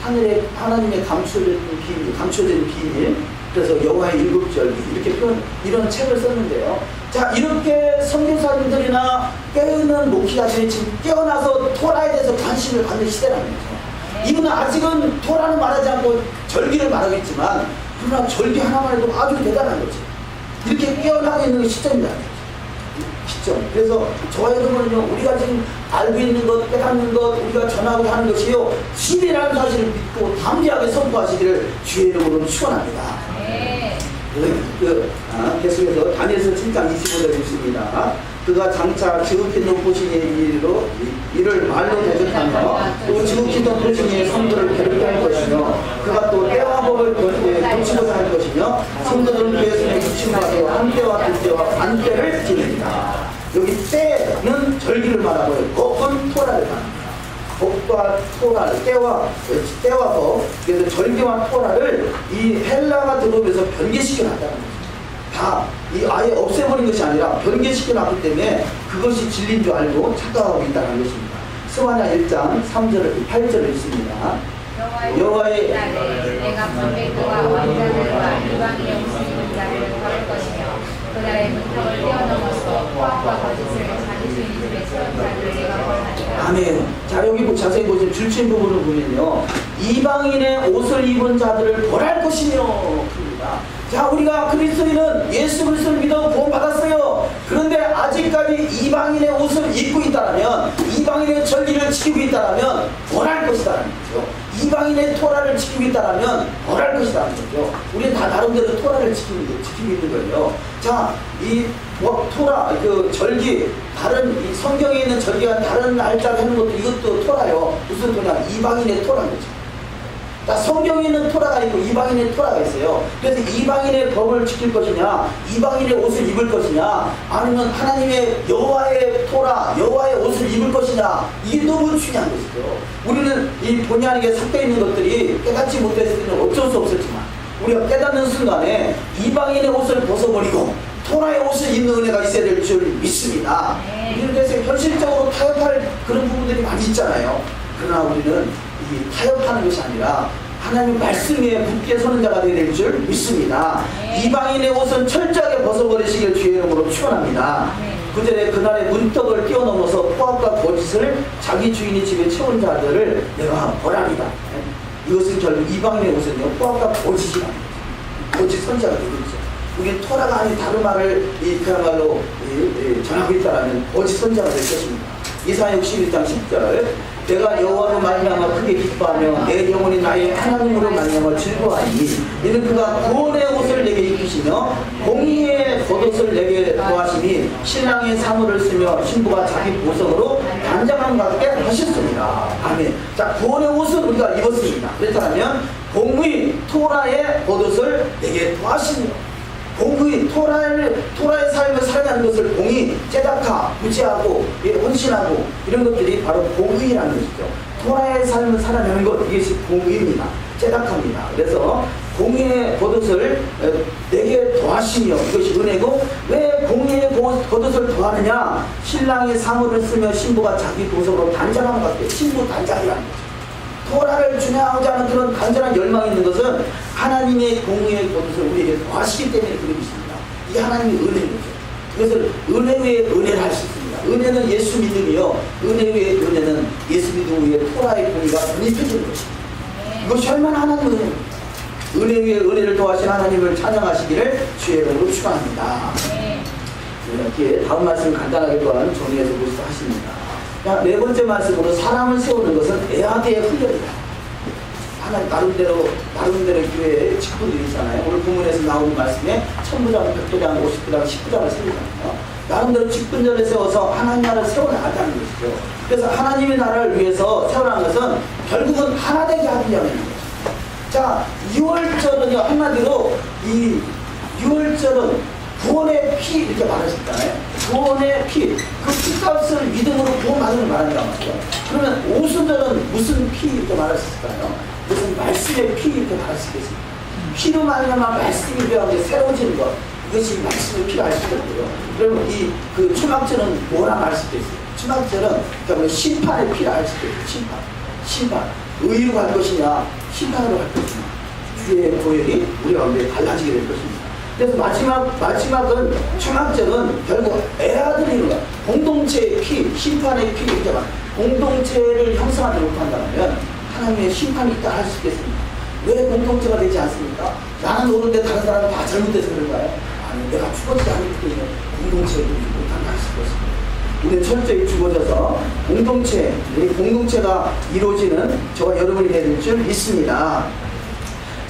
Speaker 1: 하나님의 감춰진 비밀, 그래서 여호와의 일곱절기 이렇게 표현, 이런 책을 썼는데요. 자, 이렇게 선교사님들이나 깨어있는 목회자들이 지금 깨어나서 토라에 대해서 관심을 갖는 시대라는 거죠. 이분은 아직은 토라는 말하지 않고 절기를 말하고 있지만, 그러나 절기 하나만 해도 아주 대단한 거죠. 이렇게 깨어나고 있는 시점이다. 시점. 그래서 저와 여러분은요, 우리가 지금 알고 있는 것, 깨닫는 것, 우리가 전하고 하는 것이요, 신이라는 사실을 믿고 담대하게 선포하시기를 주의 이름으로 축원합니다. 계속해서 다니엘서 7장 25절에 있습니다. 그가 장차 지극히 높으신 이로 이를 말로 대적하며 또 지극히 높으신 이의 성도를 괴롭게 할 것이며 그가 또 때와 법을 고치고자 할 것이며 성도들은 그의 손에 유침하고 한때와 두때와 반때를 지냅니다. 여기 때는 절기를 말하고요. 법은 토라를 말합니다. 법과 토라를 때와 법, 그래서 절기와 토라를 이 헬라가 들어오면서 변개시켜 놨다는 거죠. 다 이 아예 없애버린 것이 아니라 변개시켜 놨기 때문에 그것이 진리인 줄 알고 착각하고 있다는 것입니다. 스가랴 1장 3절 8절을 읽습니다. 여호와의
Speaker 2: 내가 번백과 왕자들과 이방인의 옷을 입은 자를 벌할 것이며 그날의 문턱을 뛰어넘어서 포악과 거짓을 자기 주인 집에 세운 자를 내가 벌하리라.
Speaker 1: 아멘. 자, 여기 자세히 보시면 줄친 부분을 보면요, 이방인의 옷을 입은 자들을 벌할 것이며 그럽니다. 자, 우리가 그리스도인은 예수 그리스도를 믿어 구원받았어요. 그런데 아직까지 이방인의 옷을 입고 있다면, 이방인의 절기를 지키고 있다면 벌할 것이라는 거죠. 이방인의 토라를 지키고 있다면 벌할 것이라는 거죠. 우리는 다 나름대로 토라를 지키고 있는 거예요. 자, 이 토라, 그 절기, 다른 이 성경에 있는 절기와 다른 날짜를 하는 것도 이것도 토라요. 무슨 토냐? 이방인의 토라인 거죠. 자, 성경에 있는 토라가 있고 이방인의 토라가 있어요. 그래서 이방인의 법을 지킬 것이냐, 이방인의 옷을 입을 것이냐, 아니면 하나님의 여호와의 토라, 여호와의 옷을 입을 것이냐, 이게 너무 중요한 것이죠. 우리는 이 본의 아니게 섞여 있는 것들이 깨닫지 못했을 때는 어쩔 수 없었지만 우리가 깨닫는 순간에 이방인의 옷을 벗어버리고 토라의 옷을 입는 은혜가 있어야 될 줄 믿습니다. 그래서 현실적으로 타협할 그런 부분들이 많이 있잖아요. 그러나 우리는 이 타협하는 것이 아니라 하나님 말씀에 굳게 서는 자가 되어야 될 줄 믿습니다. 이방인의 옷은 철저하게 벗어버리시길 주의 이름으로 축원합니다. 9절에 그날의 문턱을 뛰어넘어서 포악과 거짓을 자기 주인의 집에 채운 자들을 내가 벌하리다. 이것은 결국 이방인의 옷은요, 포악과 거짓이라 거짓 선자가 되고 있죠. 우리 토라가 아닌 다른 말을 그야말로 전하고 있다라는 거짓 선자가 될 것입니다. 이사야 61장 10절 내가 여호와로 말미암아 크게 기뻐하며 내 영혼이 나의 하나님으로 말미암아 즐거워하니 이는 그가 구원의 옷을 내게 입히시며 공의의 겉옷을 내게 더하시니 신랑의 사물을 쓰며 신부가 자기 보석으로 단장함 같게 하셨습니다. 아멘. 자, 구원의 옷을 우리가 입었습니다. 그렇다면 공의 토라의 겉옷을 내게 더하시며 공의 토라의 삶을 살아가는 것을 공의, 제다카, 구제하고 헌신하고 이런 것들이 바로 공의라는 것이죠. 토라의 삶을 살아가는 것, 이것이 공의입니다. 제다카입니다. 그래서 공의의 겉옷을 내게 더하시며 이것이 은혜고, 왜 공의의 겉옷을 더하느냐? 신랑의 사물을 쓰며 신부가 자기 보석으로 단장함 같게, 신부 단장이라는 거죠. 토라를 준행하고자 하는 그런 간절한 열망이 있는 것은 하나님의 공의의 겉옷을 우리에게 더하시기 때문에 그런 것입니다. 이 하나님의 은혜인 거죠. 그래서 은혜 위에 은혜를 할 수 있습니다. 은혜는 예수 믿음이요, 은혜 위에 은혜는 예수 믿음 위에 토라의 공의가 전입해지는 것입니다. 이것이 얼마나 하나님의 은혜입니다. 은혜 위에 은혜를 더하신 하나님을 찬양하시기를 주의 이름으로 축원합니다. 이렇게 다음 말씀 간단하게 또한 정리해서 보시다 하십니다. 네 번째 말씀으로 사람을 세우는 것은 에아드의 훈련이다. 하나님 나름대로 교회에 직분들이 있잖아요. 오늘 본문에서 나오는 말씀에 1000부장, 100부장, 50부장, 10부장을 세우잖아요. 나름대로 직분자를 세워서 하나님 나라를 세워나가는 것이죠. 그래서 하나님의 나라를 위해서 세워나가는 것은 결국은 하나 되게 하려는 거죠. 자, 6월절은요, 한마디로 이 6월절은 구원의 피 이렇게 말하셨잖아요. 구원의 피, 그 피값을 믿음으로 구원받는 말하는 말이에요. 그러면 오순절은 무슨 피 이렇게 말하셨을까요? 무슨 말씀의 피 이렇게 말하시겠습니까? 피로 말하면 말씀이 되어서 새로워지는 것, 이것이 말씀의 피가 알 수 있거든요. 그러면 그 추막절은 뭐라 말할 수 있겠어요? 추막절은 그러니까 심판의 피라 할 수 있겠어요. 심판. 의로 갈 것이냐, 심판으로 갈 것이냐, 주의 보혈이 우리 가운데 달라지게 될 것입니다. 그래서 마지막은 추막절은 결국 에아드리는 거야. 공동체의 피, 심판의 피 이렇게 말. 공동체를 형성하지 못한다면 하나님의 심판이 있다 할 수 있겠습니다. 왜 공동체가 되지 않습니까? 나는 옳은데 다른 사람은 다 잘못돼서 그런가요? 아니, 내가 죽어지지 않기 때문에 공동체를 못한다 할 수 있겠습니다. 우리는 철저히 죽어져서 공동체가 이루어지는 저와 여러분이 될 줄 믿습니다.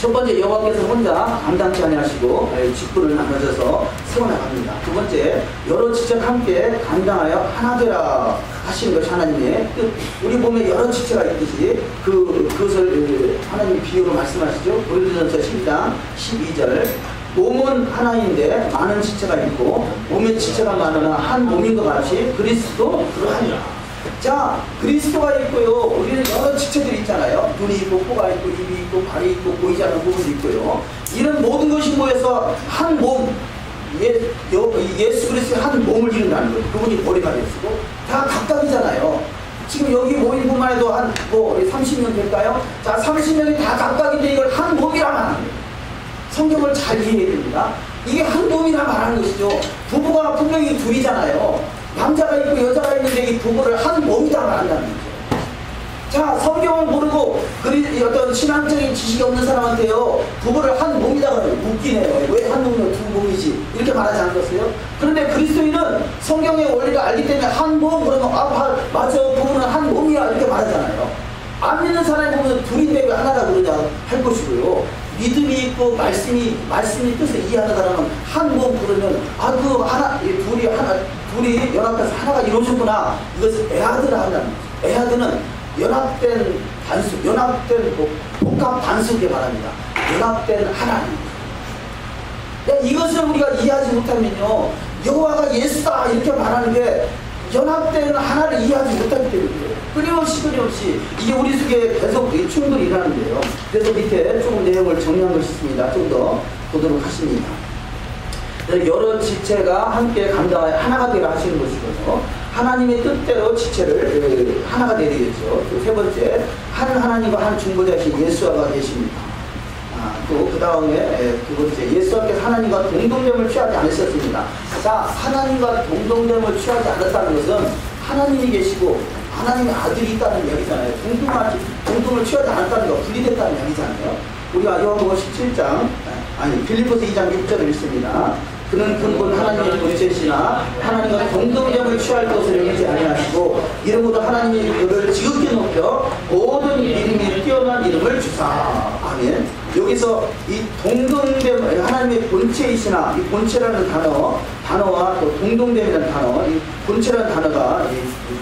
Speaker 1: 첫 번째, 여호와께서 혼자 감당치 아니하시고 직분을 나눠져서 세워나갑니다. 두 번째, 여러 지체가 함께 감당하여 하나 되라 하시는 것이 하나님의 뜻. 우리 몸에 여러 지체가 있듯이 그것을 하나님 비유로 말씀하시죠. 고린도전서 12장 12절. 몸은 하나인데 많은 지체가 있고 몸의 지체가 많으나 한 몸인 것 같이 그리스도 그러하니라. 자, 그리스도가 있고요. 우리는 여러 지체들이 있잖아요. 눈이 있고 코가 있고 입이 있고 발이 있고 보이지 않는 부분도 있고요. 이런 모든 것이 모여서 한 몸, 예수 그리스도의 한 몸을 이룬다는 거예요. 그분이 머리가 되시고 다 각각이잖아요. 지금 여기 모인 분만 해도 한 30명 될까요? 자, 30명이 다 각각인데 이걸 한 몸이라 말하는 거예요. 성경을 잘 이해해야 됩니다. 이게 한 몸이라 말하는 것이죠. 부부가 분명히 둘이잖아요. 남자가 있고 여자가 있는데 이 부부를 한 몸이다 말한다는 거죠. 자, 성경을 모르고 어떤 신앙적인 지식이 없는 사람한테요, 부부를 한 몸이다 그러면 웃기네요. 왜 한 몸이면 두 몸이지? 이렇게 말하지 않겠어요? 그런데 그리스도인은 성경의 원리를 알기 때문에 한 몸 그러면 맞아, 부부는 한 몸이야 이렇게 말하잖아요. 안 믿는 사람이 보면 둘인데 왜 하나라 그러냐 할 것이고요. 믿음이 있고 말씀이 뜻을 이해하는 사람은 한 몸 그러면 둘이 연합해서 하나가 이루어졌구나. 이것을 에하드라 한다는 거죠. 에하드는 연합된 복합 단수게 말합니다. 연합된 하나님. 이것을 우리가 이해하지 못하면요, 여호와가 예수다 이렇게 말하는 게 연합된 하나를 이해하지 못하기 때문에 끊임없이 이게 우리 속에 계속 충돌이 일어나는데요. 그래서 밑에 조금 내용을 정리한 것이 있습니다. 좀 더 보도록 하십니다. 여러 지체가 함께 감당하여 하나가 되라 하시는 것이고요. 하나님의 뜻대로 지체를 하나가 되겠죠. 세 번째, 한 하나님과 한 중보자이신 예수가 계십니다. 또 그 다음에 두 번째, 예수께서 하나님과 동등됨을 취하지 않으셨습니다. 자, 하나님과 동등됨을 취하지 않았다는 것은 하나님이 계시고 하나님의 아들이 있다는 이야기잖아요. 동등을 취하지 않았다는 거, 분리됐다는 이야기잖아요. 우리가 요한복음 17장, 빌립보서 2장 6절을 읽습니다. 그는 근본 하나님의 본체시나 하나님과 동등됨을 취할 것을 여기지 아니하시고 이름보다 하나님의 그를 지극히 높여 모든 이름이 뛰어난 이름을 주사. 아멘. 여기서 이 동등됨, 하나님의 본체이시나, 이 본체라는 단어와 또 동등됨이라는 단어, 이 본체라는 단어가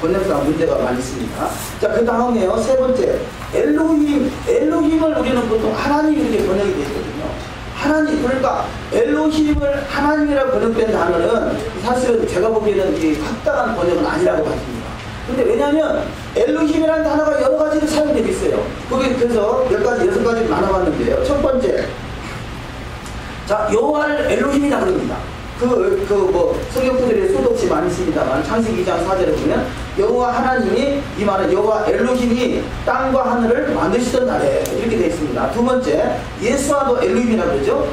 Speaker 1: 번역상 문제가 많이 있습니다. 자, 그 다음에요, 세 번째, 엘로힘을 우리는 보통 하나님 이렇게 번역이 되어 있거든요. 하나님, 그러니까 엘로힘을 하나님이라고 번역된 단어는 사실은 제가 보기에는 이 확실한 번역은 아니라고 봤습니다. 근데 왜냐하면 엘로힘이라는 단어가 여러 가지로 사용되고 있어요. 거기 그래서 10가지, 6가지 나눠봤는데요. 첫 번째, 자, 여호와를 엘로힘이라 그럽니다. 성경구절에 수도 없이 많이 있습니다만 창세기 2장 4절에 보면 여호와 하나님이, 이 말은 여호와 엘로힘이 땅과 하늘을 만드시던 날에 이렇게 되어 있습니다. 두 번째, 예수와도 엘로힘이라 그러죠.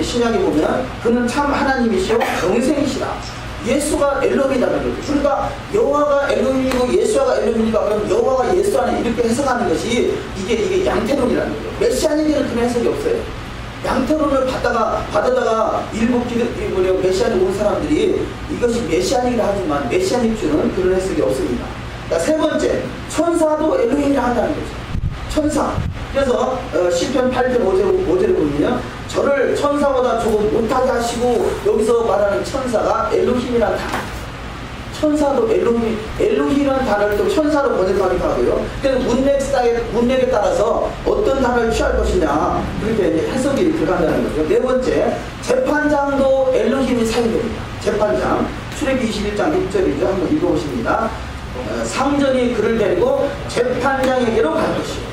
Speaker 1: 신약에 보면 그는 참 하나님이시오 영생이시라. 예수가 엘로힘이라는 거죠. 그러니까 여호와가 엘로힘이고 예수가 엘로힘이니까 그럼 여호와가 예수 안에 이렇게 해석하는 것이 이게 양태론이라는 거죠. 메시아니들은 그런 해석이 없어요. 양태론을 받아다가 일부 메시아닉 온 사람들이 이것이 메시아닉이라 하지만 메시아닉주는 그런 해석이 없습니다. 세 번째, 천사도 엘로힘이라 한다는 거죠. 천사. 그래서 시편 8편 5절에 보면 저를 천사보다 조금 못하게 하시고, 여기서 말하는 천사가 엘로힘이라는 단어. 천사도 엘로힘이라는 단어를 또 천사로 번역하기도 하고요. 그래서 문맥에 따라서 어떤 단어를 취할 것이냐, 그렇게 이제 해석이 들어간다는 거죠. 네 번째, 재판장도 엘로힘이 사용됩니다. 재판장, 출애굽기 21장 6절이죠. 한번 읽어보십니다. 상전이 그를 데리고 재판장에게로 갈 것이요.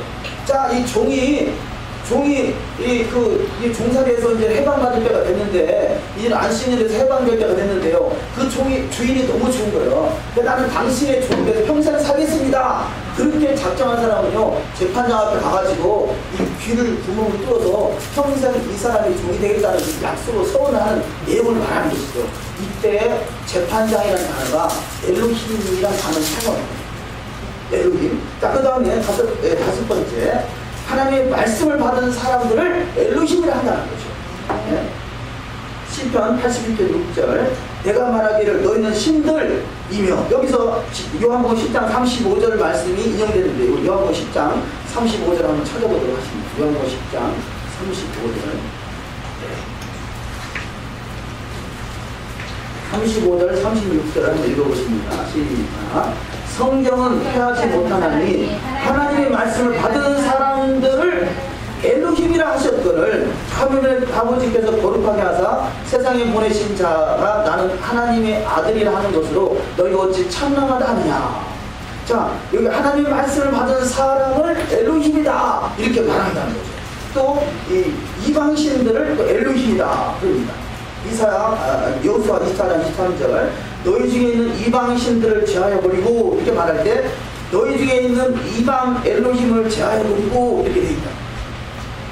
Speaker 1: 자, 이 종이 종살이에서 이제 해방받을 때가 됐는데, 이제는 안 씻는 데서 해방될 때가 됐는데요. 그 주인이 너무 좋은 거예요. 나는 당신의 종이 돼서 평생 살겠습니다. 그렇게 작정한 사람은요, 재판장 앞에 가가지고 이 귀를 구멍을 뚫어서 평생 이 사람이 종이 되겠다는 약속으로 서원하는 내용을 말하는 것이죠. 이때 재판장이라는 단어가 엘로힘이라는 단어를 사용합니다. 엘로힘. 자, 그 다음에 다섯 번째, 하나님의 말씀을 받은 사람들을 엘로힘이라 한다는 거죠. 네. 시편 81편 6절, 내가 말하기를 너희는 신들이며, 여기서 요한복음 10장 35절 말씀이 인용되는데, 요한복음 10장 35절 한번 찾아보도록 하십니다. 요한복음 10장 35절 36절 한번 읽어보십니다. 시작. 성경은 패하지 못하나니 하나님의 말씀을 받은 사람들을 엘로힘이라 하셨거늘 하물며 아버지께서 거룩하게 하사 세상에 보내신 자가 나는 하나님의 아들이라 하는 것으로 너희가 어찌 참남하다 하느냐. 자, 여기 하나님의 말씀을 받은 사람을 엘로힘이다 이렇게 말한다는 거죠. 또 이 이방신들을 또 엘로힘이다 그럽니다. 여호수아 24장 23절 너희 중에 있는 이방신들을 제하여 버리고 이렇게 말할 때 너희 중에 있는 이방 엘로힘을 제하여 버리고 이렇게 되어 있다.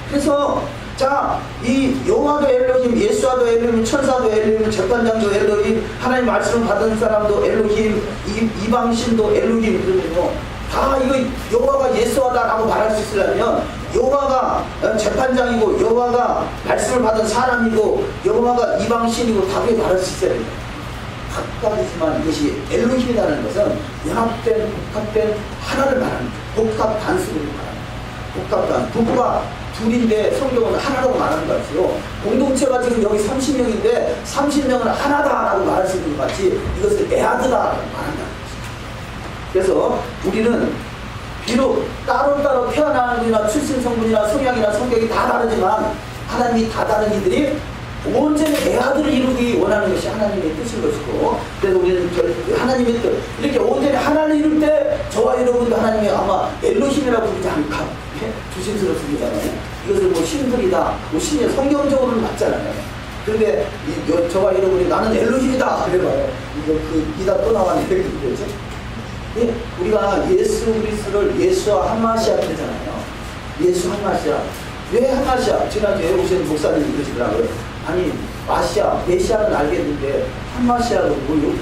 Speaker 1: 그래서 자, 이 여호와도 엘로힘, 예수와도 엘로힘, 천사도 엘로힘, 재판장도 엘로힘, 하나님 말씀을 받은 사람도 엘로힘, 이방신도 엘로힘 그러면요 다 이거 여호와가 예수와다라고 말할 수 있으려면 여호와가 재판장이고 여호와가 말씀을 받은 사람이고 여호와가 이방신이고 다 그렇게 말할 수 있어야 됩니다. 각각이지만 이것이 엘로힘이라는 것은 연합된 복합된 하나를 말합니다. 복합 단수를 말합니다. 복합 단 부부가 둘인데 성경은 하나라고 말하는 것 같아요. 공동체가 지금 여기 30명인데 30명은 하나다라고 말할 수 있는 것 같이 이것을 에하드다라고 말한다는 것입니다. 그래서 우리는 비록 따로따로 태어나는 분이나 출신 성분이나 성향이나 성격이 다 다르지만 하나님이 다 다른 이들이 온전히 에하드를 이루기 원하는 것이 하나님의 뜻인 것이고, 그래서 우리는 하나님의 뜻 이렇게 온전히 하나를 이룰 때 저와 여러분도 하나님이 아마 엘로힘이라고 부르지 않을까 조심스럽습니다만 이것을 뭐 신들이다 뭐 신이 성경적으로는 맞잖아요. 그런데 저와 여러분이 나는 엘로힘이다 그래봐요. 이다 또 나왔네 그렇죠? 예, 우리가 예수 그리스도를 예수와 한마시아 그러잖아요. 예수 한마시아. 왜 한마시아? 지난주에 오신 목사님이 그러시더라고요. 아니 마시아, 메시아는 알겠는데 한마시아는 뭐요?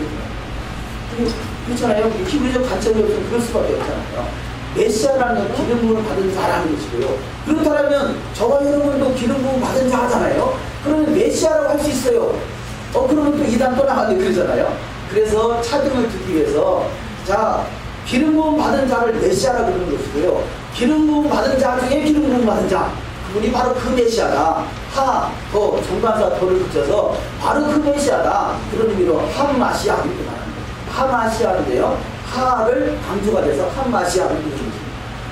Speaker 1: 그렇잖아요. 히브리적 관점이 없으면 그럴 수밖에 없잖아요. 메시아라는 기름 부음을 받은 자라는 것이고요. 그렇다면 저와 여러분도 기름 부음 받은 자잖아요. 그러면 메시아라고 할 수 있어요. 그러면 또 이단 또 나가는데 그러잖아요. 그래서 차등을 두기 위해서 자, 기름 부음 받은 자를 메시아라고 부르는 것이고요. 기름 부음 받은 자 중에 기름 부음 받은 자, 그분이 바로 그 메시아다. 정관사 도를 붙여서 바로 그 메시아다. 그런 의미로 한마시아 이렇게 말합니다. 한마시아인데요. 하를 강조가 돼서 한마시아 이렇게 부릅니다.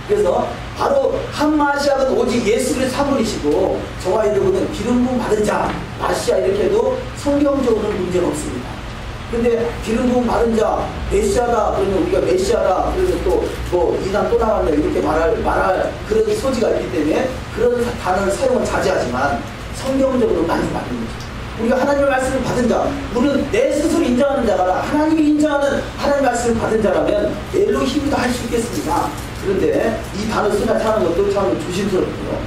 Speaker 1: 그래서 바로 한마시아는 오직 예수 그리스도 한 분이시고 저와 여러분은 기름 부음 받은 자, 마시아 이렇게 해도 성경적으로는 문제가 없습니다. 근데 기름 부음 받은 자, 메시아다 그러면 우리가 메시아다 그러면 또 이단 또 나왔네 이렇게 말할 그런 소지가 있기 때문에 그런 단어를 사용은 자제하지만 성경적으로 많이 받는 거죠. 우리가 하나님의 말씀을 받은 자, 물론 내 스스로 인정하는 자가 하나님이 인정하는 하나님의 말씀을 받은 자라면 엘로힘이다 할 수 있겠습니다. 그런데 이 단어 생각하는 것도 참 조심스럽고요.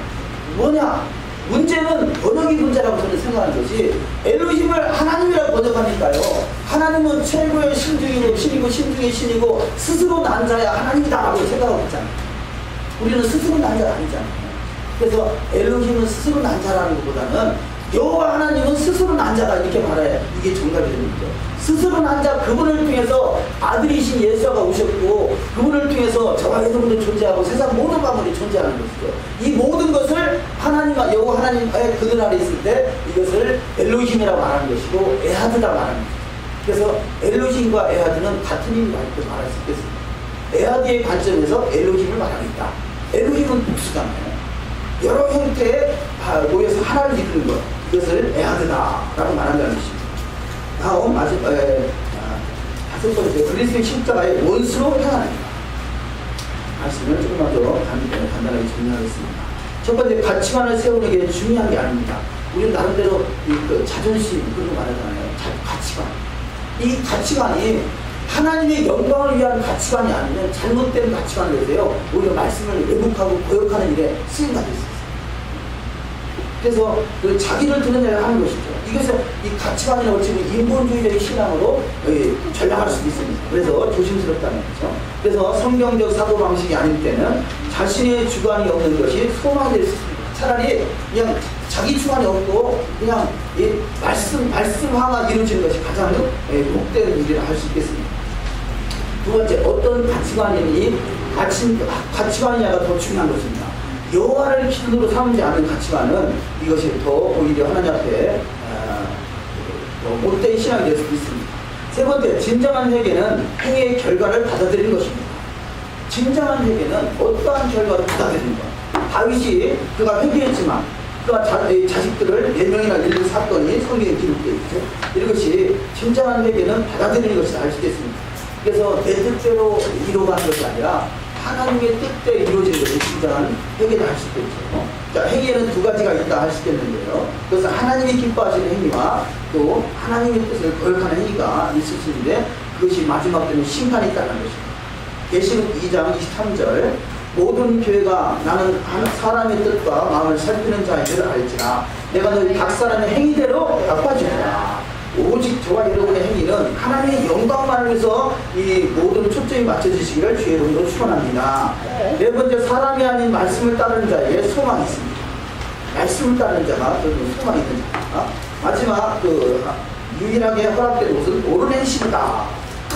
Speaker 1: 뭐냐? 문제는 번역이 문제라고 저는 생각하는 것이 엘로힘을 하나님이라고 번역하니까요. 하나님은 최고의 신중이고 신이고 신중의 신이고 스스로 난 자야 하나님이다라고 생각하고 있잖아요. 우리는 스스로 난 자가 아니잖아요. 그래서 엘로힘은 스스로 난 자라는 것보다는 여호와 하나님은 스스로 난 자다 이렇게 말해야 이게 정답이 되는 거죠. 스스로 난 자 그분을 통해서 아들이신 예수가 오셨고 그분을 통해서 저와 여러분도 존재하고 세상 모든 만물이 존재하는 것이죠. 이 모든 것을 하나님과 여호와 하나님의 그늘 아래 있을 때 이것을 엘로힘이라고 말하는 것이고 에하드라 말하는 것이죠. 그래서 엘로힘과 에하드는 같은 의미가 있다고 말할 수 있겠습니다. 에하드의 관점에서 엘로힘을 말하겠다. 엘로힘은 복수잖아요. 여러 형태의 모여서 하나를 이루는 것, 이것을 에하드다라고 말한다는 것입니다. 다음 다섯 번째 그리스도의 십자가의 원수로 행하느니라. 말씀을 조금만 더 간단하게 정리하겠습니다. 첫 번째 가치관을 세우는 게 중요한 게 아닙니다. 우리는 나름대로 자존심 그런 거 말하잖아요. 가치관. 이 가치관이 하나님의 영광을 위한 가치관이 아니면 잘못된 가치관을 내세요. 오히려 말씀을 왜곡하고 거역하는 일에 쓰임받을 수 있어요. 그래서 자기를 드러내려 하는 것이죠. 이것을 이 가치관이라고 치면 인본주의적인 신앙으로 전락할 수도 있습니다. 그래서 조심스럽다는 거죠. 그래서 성경적 사고방식이 아닐 때는 자신의 주관이 없는 것이 소망이 될 수 있습니다. 차라리 그냥 자기 주관이 없고 그냥 말씀화가 이루어지는 것이 가장 복된 일이라 할 수 있겠습니다. 두 번째, 어떤 가치관이냐가 더 중요한 것입니다. 여호와를 기준으로 삼지 않은 가치관은 이것이 더 오히려 하나님 앞에 못된 신앙이 될 수도 있습니다. 세 번째, 진정한 회개는 행위의 결과를 받아들이는 것입니다. 진정한 회개는 어떠한 결과를 받아들이는 것. 다윗이 그가 회개했지만 그가 자식들을 4명이나 잃는 사건이 성경에 기록되어 있죠. 이것이 진정한 회개는 받아들이는 것이다 할 수 있겠습니다. 그래서 내 뜻대로 이루어가는 것이 아니라 하나님의 뜻대로 이루어지는 것이 진정한 회개다 할 수 있겠죠. 자, 행위에는 두 가지가 있다 할 수 있겠는데요. 그래서 하나님이 기뻐하시는 행위와 또 하나님의 뜻을 거역하는 행위가 있을 수 있는데 그것이 마지막 때는 심판이 있다는 것입니다. 계시록 2장 23절 모든 교회가 나는 사람의 뜻과 마음을 살피는 자인 줄 알지라 내가 너희 각 사람의 행위대로 갚아주리라. 오직 저와 여러분의 행위는 하나님의 영광만을 위해서 이 모든 초점이 맞춰지시기를 주의 이름으로 축원합니다. 네 번째, 사람이 아닌 말씀을 따르는 자에게 소망이 있습니다. 말씀을 따르는 자가 결국 소망이 있는 자입니다. 마지막 유일하게 허락된 것은 옳은 행실이다.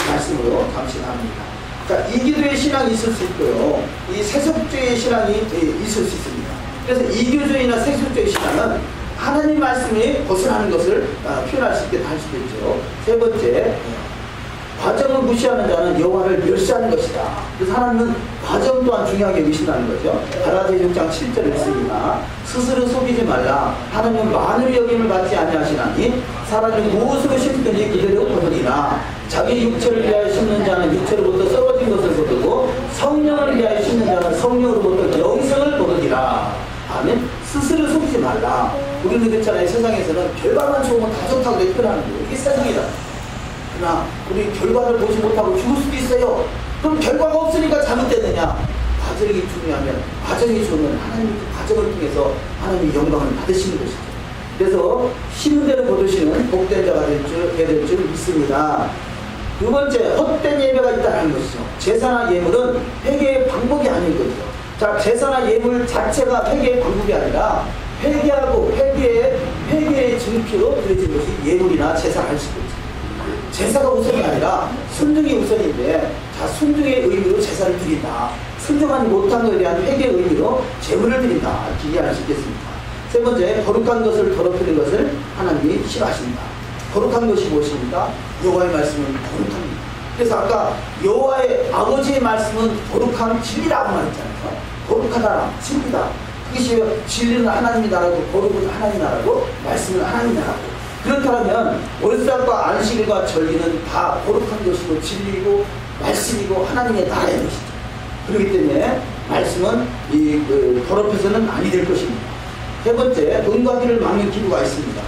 Speaker 1: 말씀으로 잠시 나눕니다. 자, 이기도의 신앙이 있을 수 있고요. 이 세속주의 신앙이 있을 수 있습니다. 그래서 이교주의나 세속주의 신앙은 하나님 말씀이 벗어나는 것을 표현할 수 있게 할 수도 있죠. 세 번째, 과정을 무시하는 자는 여호와를 멸시하는 것이다. 그래서 하나님은 과정 또한 중요하게 의심하는 거죠. 갈라디아 6장 7절을 읽습니다. 스스로 속이지 말라. 하나님은 만을 여김을 받지 아니하시나니 사람이 무엇으로 심든지 그대로 거두리라. 자기 육체를 위하여 심는 자는 육체로부터 썩어진 것을 거두고 성령을 위하여 심는 자는 성령으로부터 영생을 거두리라. 아멘. 스스로 속이지 말라. 우리는 그렇잖아요. 세상에서는 결과만 좋으면 다 좋다고 표현하는 거예요. 이게 세상이다. 그러나 우리 결과를 보지 못하고 죽을 수도 있어요. 그럼 결과가 없으니까 잘못되느냐? 과정이 중요하면 과정이 좋으면 하나님 그 과정을 통해서 하나님의 영광을 받으시는 것이죠. 그래서 심은 대로 거두시는 복된 자가 될 줄 믿습니다. 두 번째, 헛된 예배가 있다는 것이죠. 제사나 예물은 회개의 방법이 아닌 거죠. 자, 제사나 예물 자체가 회개의 방법이 아니라 회개하고 회개의 증표로 드려진 것이 예물이나 제사를 할 수 있죠. 제사가 우선이 아니라 순종이 우선인데, 자, 순종의 의미로 제사를 드린다. 순종하지 못한 것에 대한 회개의 의미로 제물을 드린다. 이렇게 이해할 수 있겠습니다. 세 번째, 거룩한 것을 더럽히는 것을 하나님이 싫어하십니다. 거룩한 것이 무엇입니까? 여호와의 말씀은 거룩합니다. 그래서 아까 여호와의 아버지의 말씀은 거룩한 진리라고 말했잖아요. 거룩하다, 진리다. 그것이 진리는 하나님이 나라고 거룩은 하나님이 나라고 말씀은 하나님이 나라고. 그렇다면 월삭과 안식일과 절기는 다 거룩한 것이고 진리이고 말씀이고 하나님의 나라의 것이죠. 그렇기 때문에 말씀은 더럽혀서는 아니 될 것입니다. 세 번째, 눈과 귀를 막는 기도가 있습니다.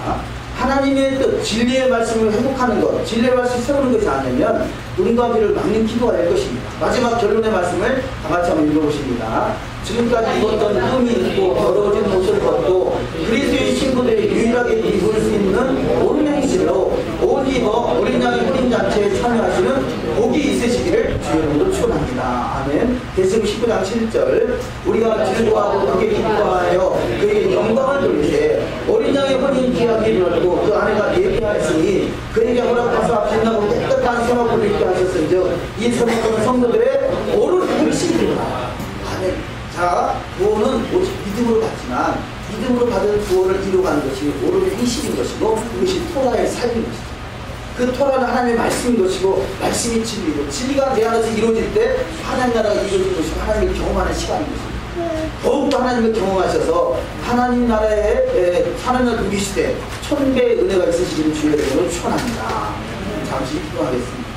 Speaker 1: 하나님의 뜻, 진리의 말씀을 회복하는 것, 진리의 말씀을 세우는 것이 아니면 눈과 귀를 막는 기도가 될 것입니다. 마지막 결론의 말씀을 다 같이 한번 읽어보십니다. 지금까지 입었던 흠이 있고 더러워진 옷을 벗고 그리스도의 신부들이 유일하게 입을 수 있는 옳은 행실로 옷 입어 어린 양의 혼인잔치에 참여하시는 복이 있으시기를 주의 이름으로 축원합니다. 아멘. 계시록 19장 7절 우리가 즐거워하고 그게 기뻐하여 그에게 영광을 돌리되 어린 양의 혼인 기약이 이르렀고 그 아내가 예비하였으니 그에게 허락하사 빛나고 깨끗한 생업을 입게 하셨은즉 이 생업은 성도들의 옳은 행실이라. 아멘. 자, 구원은 오직 믿음으로 받지만 믿음으로 받은 구원을 이루어가는 것이 옳은 행실인 것이고 그것이 토라의 삶인 것이죠. 그 토라는 하나님의 말씀인 것이고 말씀이 진리고 진리가 내 안에서 이루어질 때 하나님 나라가 이루어진 것이고 하나님을 경험하는 시간인 것입니다. 더욱더 하나님을 경험하셔서 하나님 나라에 하나님을 누리시되 천배의 은혜가 있으시기를 주의 이름으로 축원합니다. 잠시 기도하겠습니다.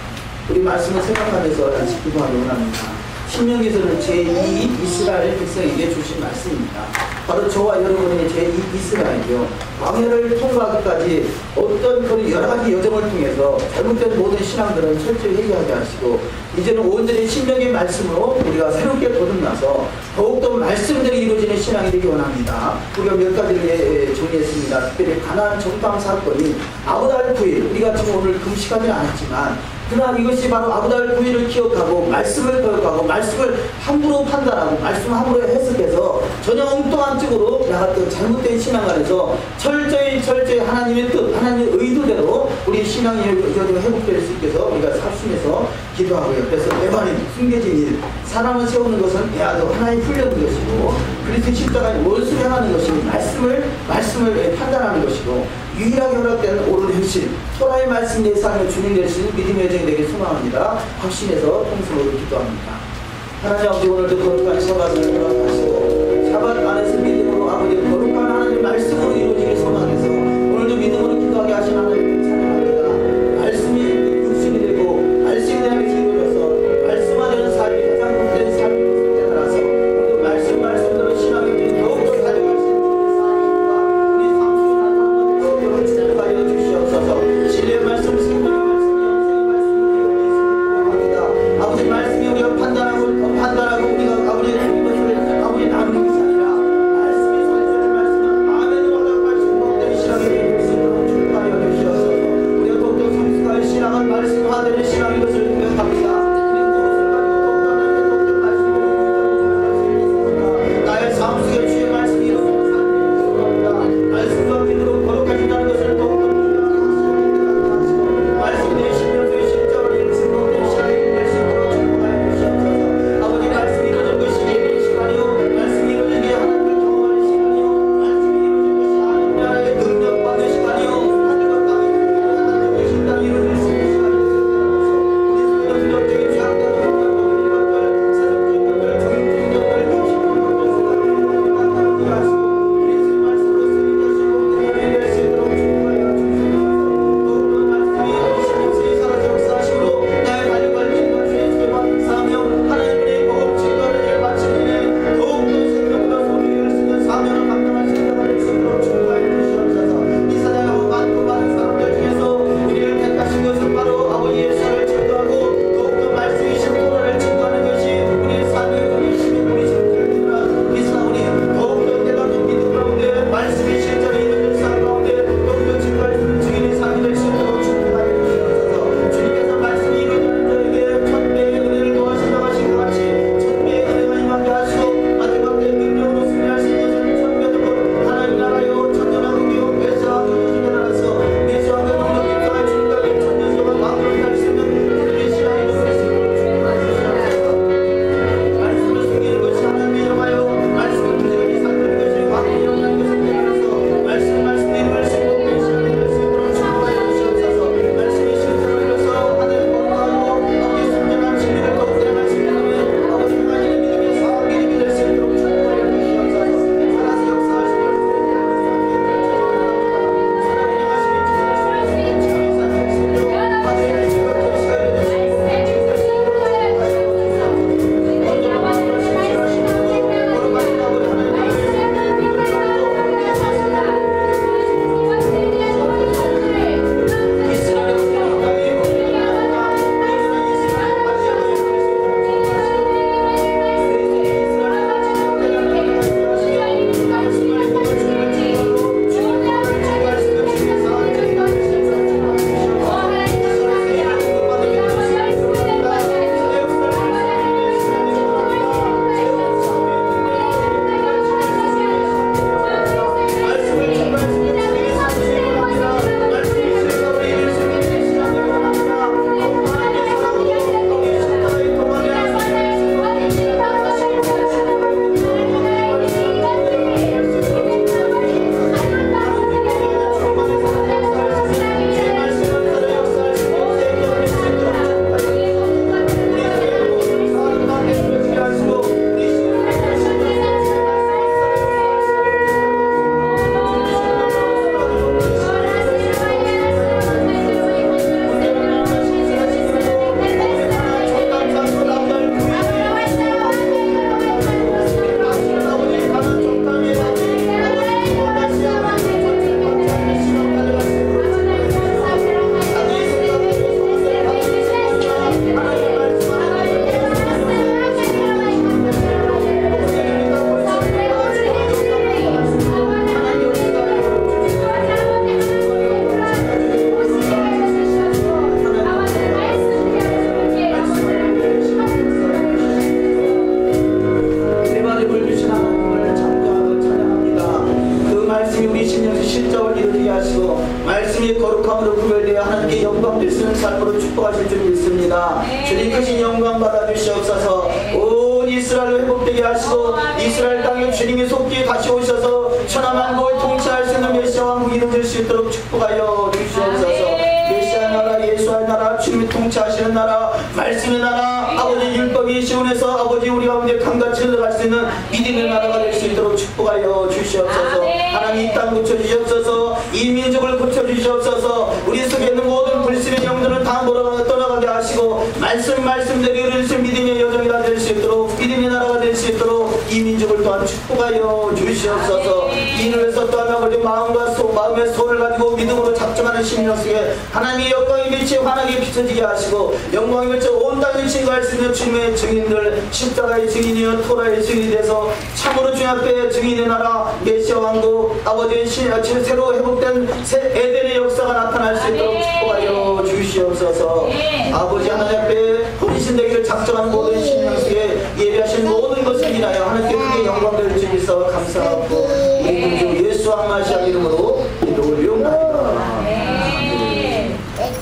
Speaker 1: 우리 말씀을 생각하면서 잠시 기도하기 원합니다. 신명기서는 제2 이스라엘 백성에게 주신 말씀입니다. 바로 저와 여러분의 제2 이스라엘이요. 광야를 통과하기까지 어떤 그런 여러 가지 여정을 통해서 잘못된 모든 신앙들은 철저히 해결하게 하시고 이제는 온전히 신명의 말씀으로 우리가 새롭게 거듭나서 더욱더 말씀대로 이루어지는 신앙이 되기 원합니다. 우리가 몇 가지를 정리했습니다. 특별히 가나안 정탐 사건이 아홉 달 후에 우리가 지금 오늘 금식하지는 않았지만 그러나 이것이 바로 아브달 부위를 기억하고 말씀을 거역하고 말씀을 함부로 판단하고 말씀을 함부로 해석해서 전혀 엉뚱한 쪽으로 나갔던 잘못된 신앙 안에서 철저히 하나님의 뜻, 하나님의 의도대로 우리 신앙이 회복될 수 있게 해서 우리가 삽심해서 기도하고요. 그래서 대만인, 숨겨진 일, 사람을 세우는 것은 야도 하나의 훈련인 것이고 그리스도 십자가에 뭘 수행하는 것이고 말씀을 판단하는 것이고 유일하게 허락되는 옳은 행실, 토라의 말씀 내 삶의 주님 되시는 믿음의 여정이 되길 소망합니다. 확신해서 통성으로 기도합니다. 하나님 아버지 오늘도 거룩한 샤밧을 허락하시고 샤밧 안에서 믿음으로 아버지 거룩한 하나님 말씀으로 이루어지길 소망해서 오늘도 믿음으로 기도하게 하신 하나님 찬양합니다. 말씀이 육신이 되고 말씀이 되면 이루어져서 말씀하는 삶이 가장 복된 삶이 되어나서 오늘도 말씀대로 신앙이 더욱더 가져갈 수 있는 삶과 우리 삶을 나타나는 것을 가져 주시옵소서. 진리의 말씀, 생명의 말씀, 영생의 말씀을 합니다. 아버지 말씀이 우리가 판단하고 우리가 아버지 주님의 거룩함으로 구별되어 하나님께 영광 될 수 있는 삶으로 축복하실 줄 믿습니다. 주님 크신 영광 받아 주시옵소서. 온 이스라엘을 회복되게 하시고 이스라엘 땅에 주님의 손길에 다시 오셔서 천하만국을 통치할 수 있는 메시아 왕국이 이루어질 수 있도록 축복하여 주시옵소서. 메시아 나라, 예수의 나라, 주님이 통치하시는 나라, 말씀의 나라, 아버지 율법이 시온에서 아버지 우리 가운데 강같이 흘러갈 수 있는 믿음의 나라가 될 수 있도록 축복하여 주시옵소서. 하나님 이 땅 고쳐주시옵소서. 이 민족을 고쳐주시옵소서. 우리 속에 있는 모든 불신의 영들을 다 떠나가게 하시고 말씀대로 이룰 수 믿음의 여정이가 될 수 있도록 믿음의 나라가 될 수 있도록 이 민족을 또한 축복하여 주시옵소서. 이를 위해서 또한 아버지 마음의 손을 가지고 믿음으로 작정하는 심령 속에 하나님의 영광의 빛이 환하게 비춰지게 하시고 영광의 빛을 온 땅에 증거할 수 있는 주님의 증인들, 십자가의 증인이여 토라의 증인이 돼서 참으로 주님 앞에 증인의 나라 메시아 왕국 아버지의 새로 회복된 새 에덴의 역사가 나타날 수 있도록 축복하여 주시옵소서. 아버지 하나님 앞에 혼신 되기를 작정하는 모든 심령 속에 예배하신 모든 것을 인하여 하나님께 크게 영광을 주시서 감사하고 우리 주 예수 한 마시아 이름으로 기도를 용납합니다.